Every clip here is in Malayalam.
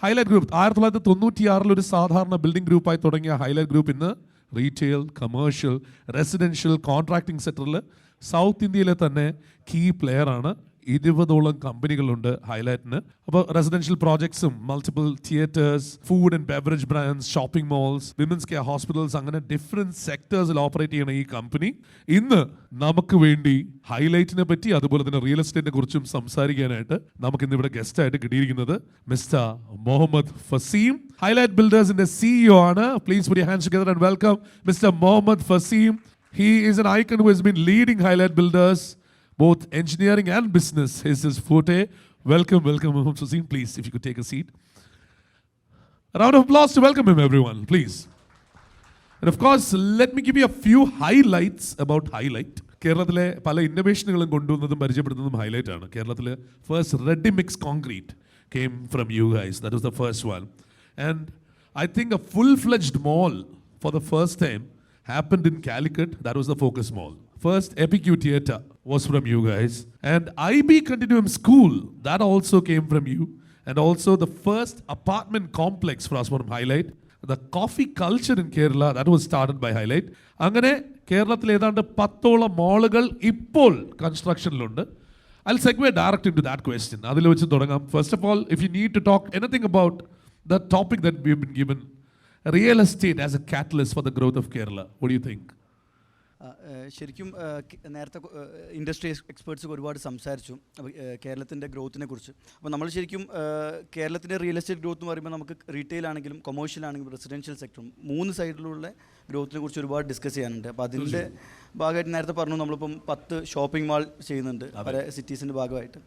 ഹൈലൈറ്റ് ഗ്രൂപ്പ് 1996 ഒരു സാധാരണ ബിൽഡിംഗ് ഗ്രൂപ്പായി തുടങ്ങിയ ഹൈലൈറ്റ് ഗ്രൂപ്പ് ഇന്ന് റീറ്റെയിൽ, കമേഴ്ഷ്യൽ, റെസിഡൻഷ്യൽ, കോൺട്രാക്ടിംഗ് സെക്ടറിൽ സൗത്ത് ഇന്ത്യയിലെ തന്നെ കീ പ്ലെയറാണ്. 20ഓളം കമ്പനികളുണ്ട് ഹൈലൈറ്റിന്. അപ്പോൾ റെസിഡൻഷ്യൽ പ്രോജക്ട്സും multiple theatres, food and beverage brands, shopping malls, women's care hospitals, അങ്ങനെ ഡിഫറെൻറ്റ് സെക്ടേഴ്സിൽ ഓപ്പറേറ്റ് ചെയ്യുന്ന ഈ കമ്പനി ഇന്ന് നമുക്ക് വേണ്ടി ഹൈലൈറ്റിനെ പറ്റി അതുപോലെ തന്നെ റിയൽ എസ്റ്റേറ്റിനെ കുറിച്ചും സംസാരിക്കാനായിട്ട് നമുക്ക് ഇന്ന് ഇവിടെ ഗസ്റ്റ് ആയിട്ട് കിട്ടിയിരിക്കുന്നത് മിസ്റ്റർ മുഹമ്മദ് ഫസീം, ഹൈലൈറ്റ് ബിൽഡേഴ്സിന്റെ CEO ആണ്. Please put your hands together and welcome Mr. Mohammad Faseem. He is an icon who has been leading Highlight Builders, both engineering and business is his forte. Welcome, Mohammad Faseem. Please, if you could take a seat. A round of applause to welcome him, everyone, please. And of course, let me give you a few highlights about Highlight. കേരളത്തിലെ പല ഇന്നോവേഷനുകളും കൊണ്ടുവന്നതും പരിചയപ്പെടുത്തുന്നതും ഹൈലൈറ്റ് ആണ്. കേരളത്തിലെ first ready mix concrete came from you guys. That was the first one. And I think a full-fledged mall for the first time happened in Calicut. That was the Focus Mall. First Epic Theatre was from you guys. And IB Continuum School, that also came from you. And also the first apartment complex for us from Highlight. The coffee culture in Kerala, that was started by Highlight. അങ്ങനെ കേരളത്തിൽ ഏതാണ്ട് 10ഓളം മാളുകൾ ഇപ്പോൾ കൺസ്ട്രക്ഷനിലുണ്ട്. I'll segue direct into that question. അതിൽ വെച്ച് തുടങ്ങാം. First of all, if you need to talk anything about the topic that we've been given, real estate as a catalyst for the growth of Kerala, what do you think? ശരിക്കും നേരത്തെ ഇൻഡസ്ട്രി എക്സ്പേർട്സ് ഒരുപാട് സംസാരിച്ചു കേരളത്തിൻ്റെ ഗ്രോത്തിനെ കുറിച്ച്. അപ്പോൾ നമ്മൾ ശരിക്കും കേരളത്തിൻ്റെ റിയൽ എസ്റ്റേറ്റ് ഗ്രോത്ത് എന്ന് പറയുമ്പോൾ നമുക്ക് റീറ്റെയിൽ ആണെങ്കിലും കൊമേഴ്ഷ്യൽ ആണെങ്കിലും റെസിഡൻഷ്യൽ സെക്ടറും 3 സൈഡിലുള്ള ഗ്രോത്തിനെ കുറിച്ച് ഒരുപാട് ഡിസ്കസ് ചെയ്യാനുണ്ട്. അപ്പോൾ അതിൻ്റെ ഭാഗമായിട്ട് നേരത്തെ പറഞ്ഞു നമ്മളിപ്പം 10 ഷോപ്പിംഗ് മാൾ ചെയ്യുന്നുണ്ട് പല സിറ്റീസിൻ്റെ ഭാഗമായിട്ട്.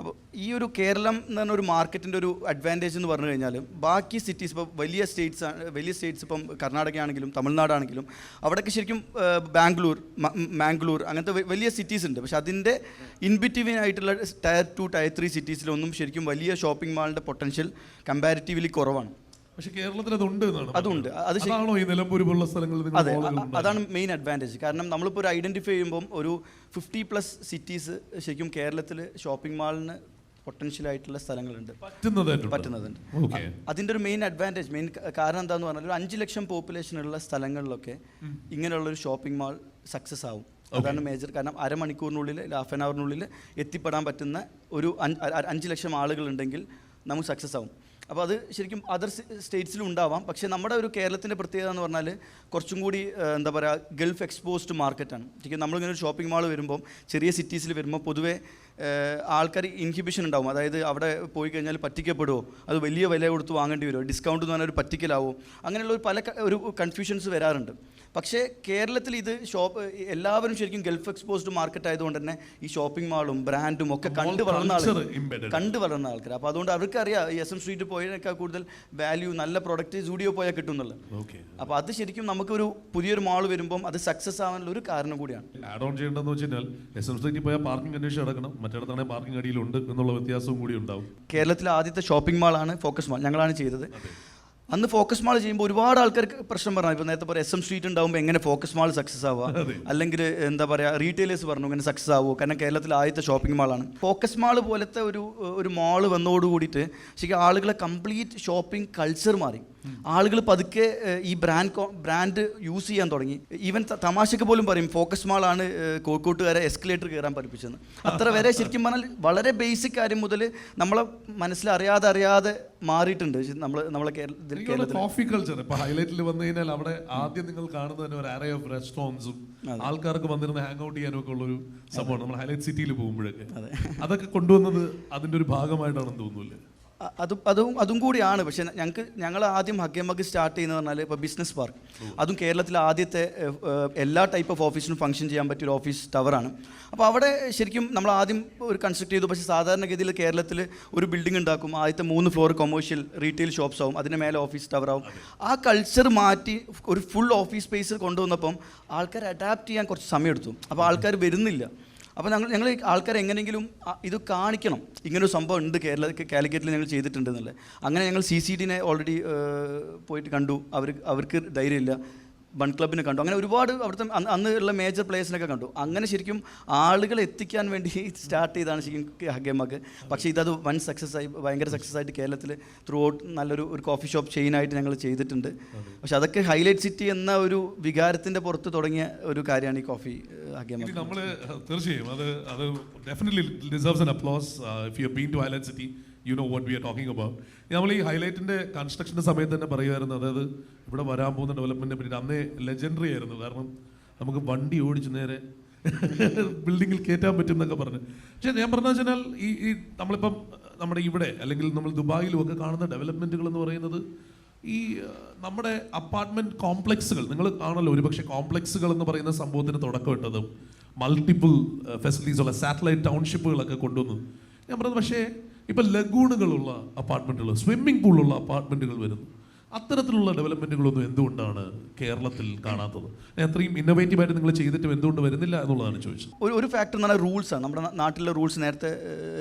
അപ്പോൾ ഈ ഒരു കേരളം എന്ന് പറഞ്ഞ ഒരു മാർക്കറ്റിൻ്റെ ഒരു അഡ്വാൻറ്റേജ് എന്ന് പറഞ്ഞു കഴിഞ്ഞാൽ ബാക്കി സിറ്റീസ് ഇപ്പോൾ വലിയ സ്റ്റേറ്റ്സ് ഇപ്പം കർണാടക ആണെങ്കിലും തമിഴ്നാടാണെങ്കിലും അവിടെയൊക്കെ ശരിക്കും മാംഗ്ലൂർ അങ്ങനത്തെ വലിയ സിറ്റീസ് ഉണ്ട്. പക്ഷേ അതിൻ്റെ ഇൻബിറ്റ്വീൻ ആയിട്ടുള്ള ടയർ 2 ടയർ 3 സിറ്റീസിലൊന്നും ശരിക്കും വലിയ ഷോപ്പിംഗ് മാളിൻ്റെ പൊട്ടൻഷ്യൽ കമ്പാരിറ്റീവ്ലി കുറവാണ്. പക്ഷേ കേരളത്തിൽ അതുണ്ട്. അതെ, അതാണ് മെയിൻ അഡ്വാൻറ്റേജ്. കാരണം നമ്മളിപ്പോൾ ഒരു ഐഡൻറ്റിഫൈ ചെയ്യുമ്പം ഒരു 50+ സിറ്റീസ് ശരിക്കും കേരളത്തിൽ ഷോപ്പിംഗ് മാളിന് പൊട്ടൻഷ്യലായിട്ടുള്ള സ്ഥലങ്ങളുണ്ട്, പറ്റുന്നതുണ്ട്. അതിൻ്റെ ഒരു മെയിൻ കാരണം എന്താണെന്ന് പറഞ്ഞാൽ ഒരു 5 ലക്ഷം പോപ്പുലേഷനുള്ള സ്ഥലങ്ങളിലൊക്കെ ഇങ്ങനെയുള്ളൊരു ഷോപ്പിംഗ് മാൾ സക്സസ് ആവും. അതാണ് മേജർ. കാരണം അരമണിക്കൂറിനുള്ളിൽ ഹാഫ് ആൻ അവറിനുള്ളിൽ എത്തിപ്പെടാൻ പറ്റുന്ന ഒരു 5 ലക്ഷം ആളുകളുണ്ടെങ്കിൽ നമുക്ക് സക്സസ് ആവും. അപ്പോൾ അത് ശരിക്കും അതർ സ്റ്റേറ്റ്സിലും ഉണ്ടാവാം. പക്ഷേ നമ്മുടെ ഒരു കേരളത്തിൻ്റെ പ്രത്യേകത എന്ന് പറഞ്ഞാൽ കുറച്ചും കൂടി എന്താ പറയുക, ഗൾഫ് എക്സ്പോസ്ഡ് മാർക്കറ്റാണ്. ശരിക്കും നമ്മളിങ്ങനെ ഒരു ഷോപ്പിംഗ് മാൾ വരുമ്പം ചെറിയ സിറ്റീസിൽ വരുമ്പോൾ പൊതുവേ ആൾക്കാർ ഇൻഹിബിഷൻ ഉണ്ടാവും. അതായത് അവിടെ പോയി കഴിഞ്ഞാൽ പറ്റിക്കപ്പെടുമോ, അത് വലിയ വില കൊടുത്ത് വാങ്ങേണ്ടി വരുമോ, ഡിസ്കൗണ്ട് എന്ന് പറഞ്ഞാൽ ഒരു പറ്റിക്കലാവോ, അങ്ങനെയുള്ള പല ഒരു കൺഫ്യൂഷൻസ് വരാറുണ്ട്. പക്ഷേ കേരളത്തിൽ ഇത് എല്ലാവരും ശരിക്കും ഗൾഫ് എക്സ്പോസ്ഡ് മാർക്കറ്റ് ആയതുകൊണ്ട് തന്നെ ഈ ഷോപ്പിംഗ് മാളും ബ്രാൻഡും ഒക്കെ കണ്ടു വളർന്ന ആൾക്കാർ. അപ്പോൾ അതുകൊണ്ട് അവർക്കറിയാം ഈ SM സ്ട്രീറ്റ് പോയതിനേക്കാൾ കൂടുതൽ വാല്യൂ നല്ല പ്രോഡക്റ്റ് സ്റ്റുഡിയോ പോയാൽ കിട്ടുന്നുള്ളത്. അപ്പോൾ അത് ശരിക്കും നമുക്കൊരു പുതിയൊരു മാൾ വരുമ്പം അത് സക്സസ് ആവാനുള്ള ഒരു കാരണം കൂടിയാണ്. ആഡ് ഓൺ ചെയ്യേണ്ടതെന്ന് വെച്ചാൽ SM സ്ട്രീറ്റിൽ പോയാൽ പാർക്കിംഗ് അന്വേഷിച്ച് നടക്കണം, മറ്റിടത്താണെങ്കിൽ പാർക്കിംഗ് അടിയിലുണ്ട് എന്നുള്ള വ്യത്യാസവും കൂടി ഉണ്ടാവും. കേരളത്തിലെ ആദ്യത്തെ ഷോപ്പിംഗ് മാളാണ് ഫോക്കസ് മാൾ, ഞങ്ങളാണ് ചെയ്തത്. അന്ന് ഫോക്കസ് മാൾ ചെയ്യുമ്പോൾ ഒരുപാട് ആൾക്കാർക്ക് പ്രശ്നം പറഞ്ഞു. ഇപ്പോൾ നേരത്തെ പറയാം SM സ്ട്രീറ്റ് ഉണ്ടാകുമ്പോൾ എങ്ങനെ ഫോക്കസ് മാൾ സക്സസ് ആവുക, അല്ലെങ്കിൽ എന്താ പറയുക റീറ്റെയിലേഴ്സ് പറഞ്ഞു ഇങ്ങനെ സക്സസ് ആവുമോ, കാരണം കേരളത്തിലെ ആദ്യത്തെ ഷോപ്പിംഗ് മാളാണ്. ഫോക്കസ് മാൾ പോലത്തെ ഒരു മാൾ വന്നതോടുകൂടിയിട്ട് ശരിക്കും ആളുകളെ കംപ്ലീറ്റ് ഷോപ്പിംഗ് കൾച്ചർ മാറി. ആളുകൾ പതുക്കെ ഈ ബ്രാൻഡ് യൂസ് ചെയ്യാൻ തുടങ്ങി. ഈവൻ തമാശയ്ക്ക് പോലും പറയും ഫോക്കസ് മാളാണ് കോഴിക്കോട്ടുകാരെ എസ്കലേറ്റർ കയറാൻ പഠിപ്പിച്ചതെന്ന്. അത്ര വരെ ശരിക്കും പറഞ്ഞാൽ വളരെ ബേസിക് കാര്യം മുതൽ നമ്മളെ മനസ്സിൽ അറിയാതെ മാറിയിട്ടുണ്ട് നമ്മളെ കേരളത്തിൽ. കോഫി കൾച്ചർ ഇപ്പോൾ ഹൈലൈറ്റിൽ വന്നു കഴിഞ്ഞാൽ അവിടെ ആദ്യം നിങ്ങൾ കാണുന്നത് ഒരു അറേ ഓഫ് റെസ്റ്റോറൻറ്റ്സും ആൾക്കാർക്ക് വന്നിരുന്ന് ഹാങ് ഔട്ട് ചെയ്യാനും ഒക്കെ ഉള്ളൊരു സംഭവമാണ് നമ്മൾ ഹൈലൈറ്റ് സിറ്റിയിൽ പോകുമ്പോഴൊക്കെ. അതൊക്കെ കൊണ്ടുവന്നത് അതിൻ്റെ ഒരു ഭാഗമായിട്ടാണെന്ന് തോന്നുന്നില്ലേ? അതും കൂടിയാണ്. പക്ഷേ ഞങ്ങൾ ആദ്യം ഹഗ്ഗമഗ് സ്റ്റാർട്ട് ചെയ്യുന്നത് പറഞ്ഞാൽ ഇപ്പോൾ ബിസിനസ് പാർക്ക്, അതും കേരളത്തിലെ ആദ്യത്തെ എല്ലാ ടൈപ്പ് ഓഫ് ഓഫീസിനും ഫംഗ്ഷൻ ചെയ്യാൻ പറ്റിയൊരു ഓഫീസ് ടവറാണ്. അപ്പോൾ അവിടെ ശരിക്കും നമ്മൾ ആദ്യം ഒരു കൺസ്ട്രക്ട് ചെയ്തു. പക്ഷേ സാധാരണഗതിയിൽ കേരളത്തിൽ ഒരു ബിൽഡിംഗ് ഉണ്ടാക്കും, ആദ്യത്തെ 3 ഫ്ലോർ കൊമേഴ്ഷ്യൽ റീറ്റെയിൽ ഷോപ്സ് ആവും, അതിന് മേലെ ഓഫീസ് ടവറാവും. ആ കൾച്ചർ മാറ്റി ഒരു ഫുൾ ഓഫീസ് സ്പേസ് കൊണ്ടുവന്നപ്പം ആൾക്കാർ അഡാപ്റ്റ് ചെയ്യാൻ കുറച്ച് സമയമെടുത്തു. അപ്പോൾ ആൾക്കാർ വരുന്നില്ല. അപ്പോൾ ഞങ്ങൾ ആൾക്കാരെ എങ്ങനെയെങ്കിലും ഇത് കാണിക്കണം, ഇങ്ങനൊരു സംഭവം ഉണ്ട് കാലിക്കറ്റിൽ ഞങ്ങൾ ചെയ്തിട്ടുണ്ടെന്നുള്ളത്. അങ്ങനെ ഞങ്ങൾ CCTനെ ഓൾറെഡി പോയിട്ട് കണ്ടു. അവർക്ക് ധൈര്യമില്ല. ബൺ ക്ലബിനെ കണ്ടു. അങ്ങനെ ഒരുപാട് അവിടുത്തെ അന്ന് ഉള്ള മേജർ പ്ലേയേഴ്സിനൊക്കെ കണ്ടു. അങ്ങനെ ശരിക്കും ആളുകളെ എത്തിക്കാൻ വേണ്ടി സ്റ്റാർട്ട് ചെയ്താണ് ശരിക്കും ഹഗേമഗ്. പക്ഷേ ഇതത് വൻ സക്സസ് ആയി, ഭയങ്കര സക്സസ് ആയിട്ട് കേരളത്തിൽ ത്രൂ ഔട്ട് നല്ലൊരു കോഫി ഷോപ്പ് ചെയിനായിട്ട് ഞങ്ങൾ ചെയ്തിട്ടുണ്ട്. പക്ഷെ അതൊക്കെ ഹൈലൈറ്റ് സിറ്റി എന്ന ഒരു വികാരത്തിൻ്റെ പുറത്ത് തുടങ്ങിയ ഒരു കാര്യമാണ് ഈ കോഫി ഹഗേമഗ്. നമ്മൾ തീർച്ചയായും അത് definitely deserves an applause. If you been to highlight city you know what we are talking about. നമ്മൾ ഈ ഹൈലൈറ്റിൻ്റെ കൺസ്ട്രക്ഷൻ്റെ സമയത്ത് തന്നെ പറയുമായിരുന്നു, അതായത് ഇവിടെ വരാൻ പോകുന്ന ഡെവലപ്മെൻറ്റിനെ പറ്റിയിട്ട് അന്നേ ലെജൻഡറി ആയിരുന്നു. കാരണം നമുക്ക് വണ്ടി ഓടിച്ച് നേരെ ബിൽഡിങ്ങിൽ കയറ്റാൻ പറ്റും എന്നൊക്കെ പറഞ്ഞു. പക്ഷേ ഞാൻ പറഞ്ഞു വെച്ചാൽ ഈ നമ്മളിപ്പം നമ്മുടെ ഇവിടെ അല്ലെങ്കിൽ നമ്മൾ ദുബായിലും ഒക്കെ കാണുന്ന ഡെവലപ്മെൻറ്റുകൾ എന്ന് പറയുന്നത് ഈ നമ്മുടെ അപ്പാർട്ട്മെൻറ്റ് കോംപ്ലക്സുകൾ, നിങ്ങൾ കാണല്ലോ ഒരുപക്ഷെ കോംപ്ലക്സുകൾ എന്ന് പറയുന്ന സംഭവത്തിന് തുടക്കമിട്ടതും മൾട്ടിപ്പിൾ ഫെസിലിറ്റീസ് ഉള്ള സാറ്റലൈറ്റ് ടൗൺഷിപ്പുകളൊക്കെ കൊണ്ടുവന്നു. ഞാൻ പറഞ്ഞത് പക്ഷേ ഇപ്പം ലഗൂണുകളുള്ള അപ്പാർട്ട്മെൻറ്റുകൾ, സ്വിമ്മിംഗ് പൂളുള്ള അപ്പാർട്ട്മെൻറ്റുകൾ വരുന്നു. അത്തരത്തിലുള്ള ഡെവലപ്മെൻറ്റുകളൊന്നും എന്തുകൊണ്ടാണ് കേരളത്തിൽ കാണാത്തത്? അത്രയും ഇന്നോവേറ്റീവായിട്ട് നിങ്ങൾ ചെയ്തിട്ടും എന്തുകൊണ്ട് വരുന്നില്ല എന്നുള്ളതാണ് ചോദിച്ചത്. ഒരു ഫാക്ടർ എന്ന് പറഞ്ഞാൽ റൂൾസാണ്. നമ്മുടെ നാട്ടിലെ റൂൾസ് നേരത്തെ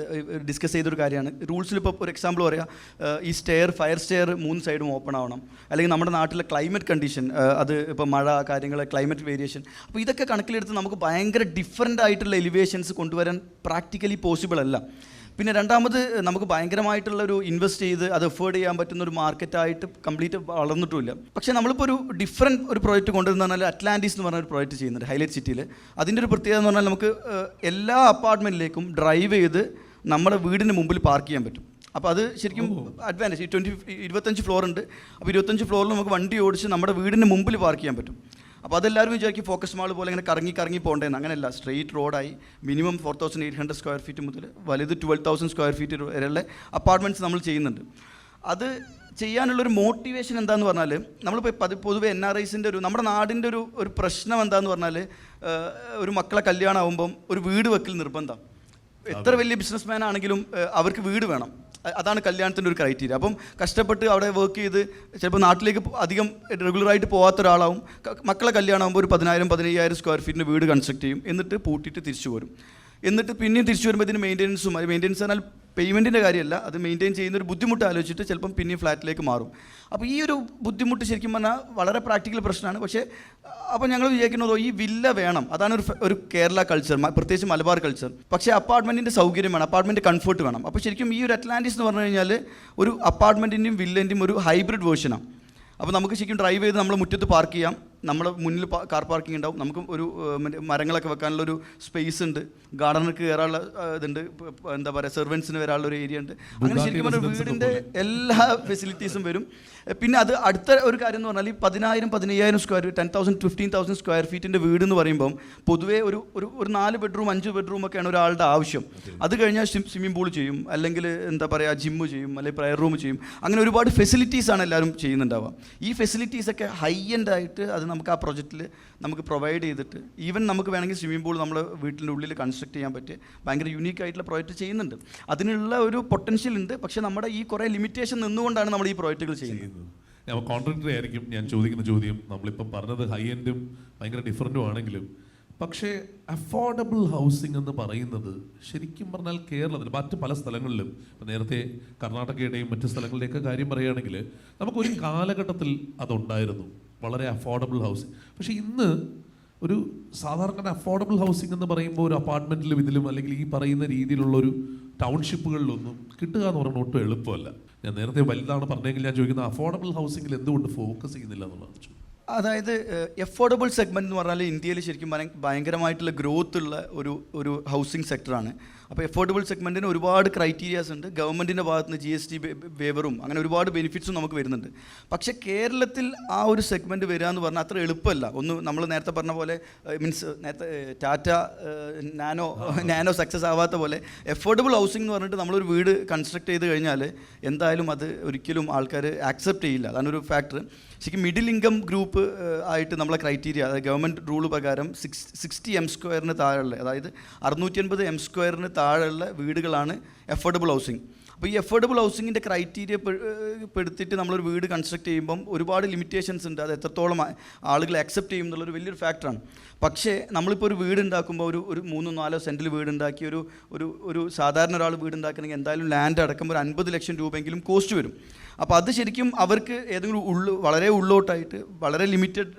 ഡിസ്കസ് ചെയ്തൊരു കാര്യമാണ്. റൂൾസിൽ ഇപ്പോൾ ഒരു എക്സാമ്പിൾ പറയാം, ഈ ഫയർ സ്റ്റെയർ 3 സൈഡും ഓപ്പൺ ആവണം. അല്ലെങ്കിൽ നമ്മുടെ നാട്ടിലെ ക്ലൈമറ്റ് കണ്ടീഷൻ, അത് ഇപ്പോൾ മഴ കാര്യങ്ങൾ, ക്ലൈമറ്റ് വേരിയേഷൻ, അപ്പോൾ ഇതൊക്കെ കണക്കിലെടുത്ത് നമുക്ക് ഭയങ്കര ഡിഫറൻ്റ് ആയിട്ടുള്ള എലിവേഷൻസ് കൊണ്ടുവരാൻ പ്രാക്ടിക്കലി പോസിബിൾ അല്ല. പിന്നെ രണ്ടാമത് നമുക്ക് ഭയങ്കരമായിട്ടുള്ളൊരു ഇൻവെസ്റ്റ് ചെയ്ത് അത് എഫേർഡ് ചെയ്യാൻ പറ്റുന്ന ഒരു മാർക്കറ്റായിട്ട് കംപ്ലീറ്റ് വളർന്നിട്ടുമില്ല. പക്ഷേ നമ്മളിപ്പോൾ ഒരു പ്രോജക്റ്റ് കൊണ്ടുവരുന്ന പറഞ്ഞാൽ അറ്റ്ലാന്റിസ് എന്ന് പറഞ്ഞ ഒരു പ്രോജക്റ്റ് ചെയ്യുന്നുണ്ട് ഹൈലൈറ്റ് സിറ്റിയിൽ. അതിൻ്റെ ഒരു പ്രത്യേകത എന്ന് പറഞ്ഞാൽ നമുക്ക് എല്ലാ അപ്പാർട്ട്മെൻറ്റിലേക്കും ഡ്രൈവ് ചെയ്ത് നമ്മുടെ വീടിന് മുമ്പിൽ പാർക്ക് ചെയ്യാൻ പറ്റും. അപ്പോൾ അത് ശരിക്കും അഡ്വാൻറ്റേജ്. 25 ഫ്ലോർ ഉണ്ട്. അപ്പോൾ 25 ഫ്ലോറിൽ നമുക്ക് വണ്ടി ഓടിച്ച് നമ്മുടെ വീടിന് മുമ്പിൽ പാർക്ക് ചെയ്യാൻ പറ്റും. അപ്പോൾ അതെല്ലാവരും വിചാരിക്കും ഫോക്കസ് മാൾ പോലെ ഇങ്ങനെ കറങ്ങി പോകേണ്ടതെന്ന്. അങ്ങനെയല്ല, സ്ട്രെയിറ്റ് റോഡായി മിനിമം 4800 സ്ക്വയർ ഫീറ്റ് മുതൽ വലുത് 12,000 സ്ക്വയർ ഫീറ്റ് വരെയുള്ള അപ്പാർട്ട്മെൻറ്റ്സ് നമ്മൾ ചെയ്യുന്നുണ്ട്. അത് ചെയ്യാനുള്ളൊരു മോട്ടിവേഷൻ എന്താണെന്ന് പറഞ്ഞാൽ, നമ്മളിപ്പോൾ പൊതുവെ NRIസിൻ്റെ നമ്മുടെ നാടിൻ്റെ ഒരു പ്രശ്നം എന്താണെന്ന് പറഞ്ഞാൽ, ഒരു മക്കളെ കല്യാണം ആകുമ്പം ഒരു വീട് വെക്കൽ നിർബന്ധം. എത്ര വലിയ ബിസിനസ്മാൻ ആണെങ്കിലും അവർക്ക് വീട് വേണം. അതാണ് കല്യാണത്തിൻ്റെ ഒരു ക്രൈറ്റീരിയ. അപ്പം കഷ്ടപ്പെട്ട് അവിടെ വർക്ക് ചെയ്ത് ചിലപ്പോൾ നാട്ടിലേക്ക് അധികം റെഗുലറായിട്ട് പോകാത്ത ഒരാളാവും. മക്കളെ കല്യാണം ആകുമ്പോൾ ഒരു 10,000-15,000 സ്ക്വയർ ഫീറ്റിൻ്റെ വീട് കൺസ്ട്രക്ട് ചെയ്യും. എന്നിട്ട് പൂട്ടിയിട്ട് തിരിച്ചു പോരും. എന്നിട്ട് പിന്നെയും തിരിച്ചു വരുമ്പോൾ ഇതിന് മെയിൻ്റെനൻസ് പറഞ്ഞാൽ പേയ്മെൻറ്റിൻ്റെ കാര്യമല്ല, അത് മെയിൻറ്റെയിൻ ചെയ്യുന്ന ഒരു ബുദ്ധിമുട്ട് ആലോചിച്ചിട്ട് ചിലപ്പം പിന്നെയും ഫ്ലാറ്റിലേക്ക് മാറും. അപ്പോൾ ഈ ഒരു ബുദ്ധിമുട്ട് ശരിക്കും പറഞ്ഞാൽ വളരെ പ്രാക്ടിക്കൽ പ്രശ്നമാണ്. പക്ഷേ അപ്പോൾ ഞങ്ങൾ വിചാരിക്കുന്നതോ ഈ വില്ല വേണം, അതാണ് ഒരു കേരള കൾച്ചർ, പ്രത്യേകിച്ച് മലബാർ കൾച്ചർ. പക്ഷേ അപ്പാർട്ട്മെൻറ്റിൻ്റെ സൗകര്യം വേണം, അപ്പാർട്ട്മെൻറ്റ് കംഫർട്ട് വേണം. അപ്പോൾ ശരിക്കും ഈ ഒരു അറ്റ്ലാന്റിസ് എന്ന് പറഞ്ഞു കഴിഞ്ഞാൽ ഒരു അപ്പാർട്ട്മെൻറ്റിൻ്റെയും വില്ലിൻ്റെയും ഒരു ഹൈബ്രിഡ് വേർഷനാണ്. അപ്പോൾ നമുക്ക് ശരിക്കും ഡ്രൈവ് ചെയ്ത് നമ്മൾ മുറ്റത്ത് പാർക്ക് ചെയ്യാം, നമ്മുടെ മുന്നിൽ കാർ പാർക്കിംഗ് ഉണ്ടാവും, നമുക്ക് ഒരു മരങ്ങളൊക്കെ വെക്കാനുള്ളൊരു സ്പേസ് ഉണ്ട്, ഗാർഡനർക്ക് കയറാനുള്ള ഇതുണ്ട്, എന്താ പറയുക സെർവൻസിന് വരാനുള്ള ഒരു ഏരിയ ഉണ്ട്. അങ്ങനെ ശരിക്കും പറഞ്ഞാൽ വീടിൻ്റെ എല്ലാ ഫെസിലിറ്റീസും വരും. പിന്നെ അത് അടുത്ത ഒരു കാര്യം എന്ന് പറഞ്ഞാൽ ഈ 10,000-15,000 സ്ക്വയർ 10,000-15,000 സ്ക്വയർ ഫീറ്റിൻ്റെ വീട് എന്ന് പറയുമ്പം പൊതുവേ ഒരു 4 ബെഡ്റൂം 5 ബെഡ്റൂം ഒക്കെയാണ് ഒരാളുടെ ആവശ്യം. അത് കഴിഞ്ഞാൽ സ്വിമ്മിംഗ് പൂൾ ചെയ്യും, അല്ലെങ്കിൽ എന്താ പറയുക ജിമ്മ് ചെയ്യും, അല്ലെങ്കിൽ പ്രയർ റൂം ചെയ്യും. അങ്ങനെ ഒരുപാട് ഫെസിലിറ്റീസാണ് എല്ലാവരും ചെയ്യുന്നുണ്ടാവുക. ഈ ഫെസിലിറ്റീസൊക്കെ ഹൈ എൻഡ് ആയിട്ട് അത് നമുക്ക് ആ പ്രൊജക്റ്റിൽ നമുക്ക് പ്രൊവൈഡ് ചെയ്തിട്ട് ഈവൻ നമുക്ക് വേണമെങ്കിൽ സ്വിമ്മിംഗ് പൂൾ നമ്മുടെ വീട്ടിൻ്റെ ഉള്ളിൽ കൺസ്ട്രക്ട് ചെയ്യാൻ പറ്റിയ ഭയങ്കര യൂണീക്ക് ആയിട്ടുള്ള പ്രോജക്റ്റ് ചെയ്യുന്നുണ്ട്. അതിനുള്ള ഒരു പൊട്ടൻഷ്യൽ ഉണ്ട്. പക്ഷേ നമ്മുടെ ഈ കുറേ ലിമിറ്റേഷൻ നിന്നുകൊണ്ടാണ് നമ്മൾ ഈ പ്രോജക്റ്റുകൾ ചെയ്യുന്നത്. കോൺട്രാക്ടർ ആയിരിക്കും ഞാൻ ചോദിക്കുന്ന ചോദ്യം. നമ്മളിപ്പം പറഞ്ഞത് ഹൈ എൻഡും ഭയങ്കര ഡിഫറൻറ്റും ആണെങ്കിലും പക്ഷേ അഫോർഡബിൾ ഹൗസിംഗ് എന്ന് പറയുന്നത് ശരിക്കും പറഞ്ഞാൽ കേരളത്തിൽ മറ്റ് പല സ്ഥലങ്ങളിലും, ഇപ്പം നേരത്തെ കർണാടകയുടെയും മറ്റ് സ്ഥലങ്ങളുടെയൊക്കെ കാര്യം പറയുകയാണെങ്കിൽ നമുക്കൊരു കാലഘട്ടത്തിൽ അതുണ്ടായിരുന്നു, വളരെ അഫോർഡബിൾ ഹൗസിംഗ്. പക്ഷേ ഇന്ന് ഒരു സാധാരണ അഫോർഡബിൾ ഹൗസിംഗ് എന്ന് പറയുമ്പോൾ ഒരു അപ്പാർട്ട്മെൻറ്റിലും ഇതിലും അല്ലെങ്കിൽ ഈ പറയുന്ന രീതിയിലുള്ളൊരു ടൗൺഷിപ്പുകളിലൊന്നും കിട്ടുക എന്ന് പറയുമ്പോൾ ഒട്ടും എളുപ്പമല്ല. ഞാൻ നേരത്തെ വലുതാണ് പറഞ്ഞെങ്കിൽ ഞാൻ ചോദിക്കുന്നത് അഫോർഡബിൾ ഹൗസിംഗിൽ എന്തുകൊണ്ട് ഫോക്കസ് ചെയ്യുന്നില്ല എന്നുള്ളതാണ്. അതായത് എഫോർഡബിൾ സെഗ്മെൻറ്റ് എന്ന് പറഞ്ഞാൽ ഇന്ത്യയിൽ ശരിക്കും ഭയങ്കരമായിട്ടുള്ള ഗ്രോത്ത് ഉള്ള ഒരു ഹൗസിംഗ് സെക്ടറാണ്. അപ്പോൾ എഫോർഡബിൾ സെഗ്മെൻറ്റിന് ഒരുപാട് ക്രൈറ്റീരിയാസ് ഉണ്ട്. ഗവൺമെൻറ്റിൻ്റെ ഭാഗത്ത് നിന്ന് GST വേവറും അങ്ങനെ ഒരുപാട് ബെനിഫിറ്റ്സും നമുക്ക് വരുന്നുണ്ട്. പക്ഷേ കേരളത്തിൽ ആ ഒരു സെഗ്മെൻറ്റ് വരിക എന്ന് പറഞ്ഞാൽ അത്ര എളുപ്പമല്ല. ഒന്ന് നമ്മൾ നേരത്തെ പറഞ്ഞ പോലെ നേരത്തെ ടാറ്റ നാനോ സക്സസ് ആവാത്ത പോലെ എഫോർഡബിൾ ഹൗസിംഗ് എന്ന് പറഞ്ഞിട്ട് നമ്മളൊരു വീട് കൺസ്ട്രക്ട് ചെയ്ത് കഴിഞ്ഞാൽ എന്തായാലും അത് ഒരിക്കലും ആൾക്കാർ ആക്സെപ്റ്റ് ചെയ്യില്ല. അതാണ് ഒരു ഫാക്ടർ. ശരിക്കും മിഡിൽ ഇൻകം ഗ്രൂപ്പ് ആയിട്ട് നമ്മളെ ക്രൈറ്റീരിയ, അതായത് ഗവൺമെൻറ് റൂൾ പ്രകാരം 60 M സ്ക്വയറിന് താഴെയുള്ള, അതായത് 650 M സ്ക്വയറിന് താഴെയുള്ള വീടുകളാണ് എഫോർഡബിൾ ഹൗസിംഗ്. അപ്പോൾ ഈ അഫോർഡബിൾ ഹൗസിങ്ങിൻ്റെ ക്രൈറ്റീരിയ പെടുത്തിയിട്ട് നമ്മളൊരു വീട് കൺസ്ട്രക്ട് ചെയ്യുമ്പം ഒരുപാട് ലിമിറ്റേഷൻസ് ഉണ്ട്. അത് എത്രത്തോളം ആളുകൾ അക്സെപ്റ്റ് ചെയ്യും എന്നുള്ളൊരു വലിയൊരു ഫാക്ടറാണ്. പക്ഷേ നമ്മളിപ്പോൾ ഒരു വീട് ഉണ്ടാക്കുമ്പോൾ ഒരു 3-4 സെൻറ്റിൽ വീടുണ്ടാക്കി ഒരു സാധാരണ ഒരാൾ വീടുണ്ടാക്കണമെങ്കിൽ എന്തായാലും ലാൻഡ് അടക്കം ഒരു 50 ലക്ഷം രൂപയെങ്കിലും കോസ്റ്റ് വരും. അപ്പോൾ അത് ശരിക്കും അവർക്ക് ഏതെങ്കിലും വളരെ ഉള്ളോട്ടായിട്ട് വളരെ ലിമിറ്റഡ്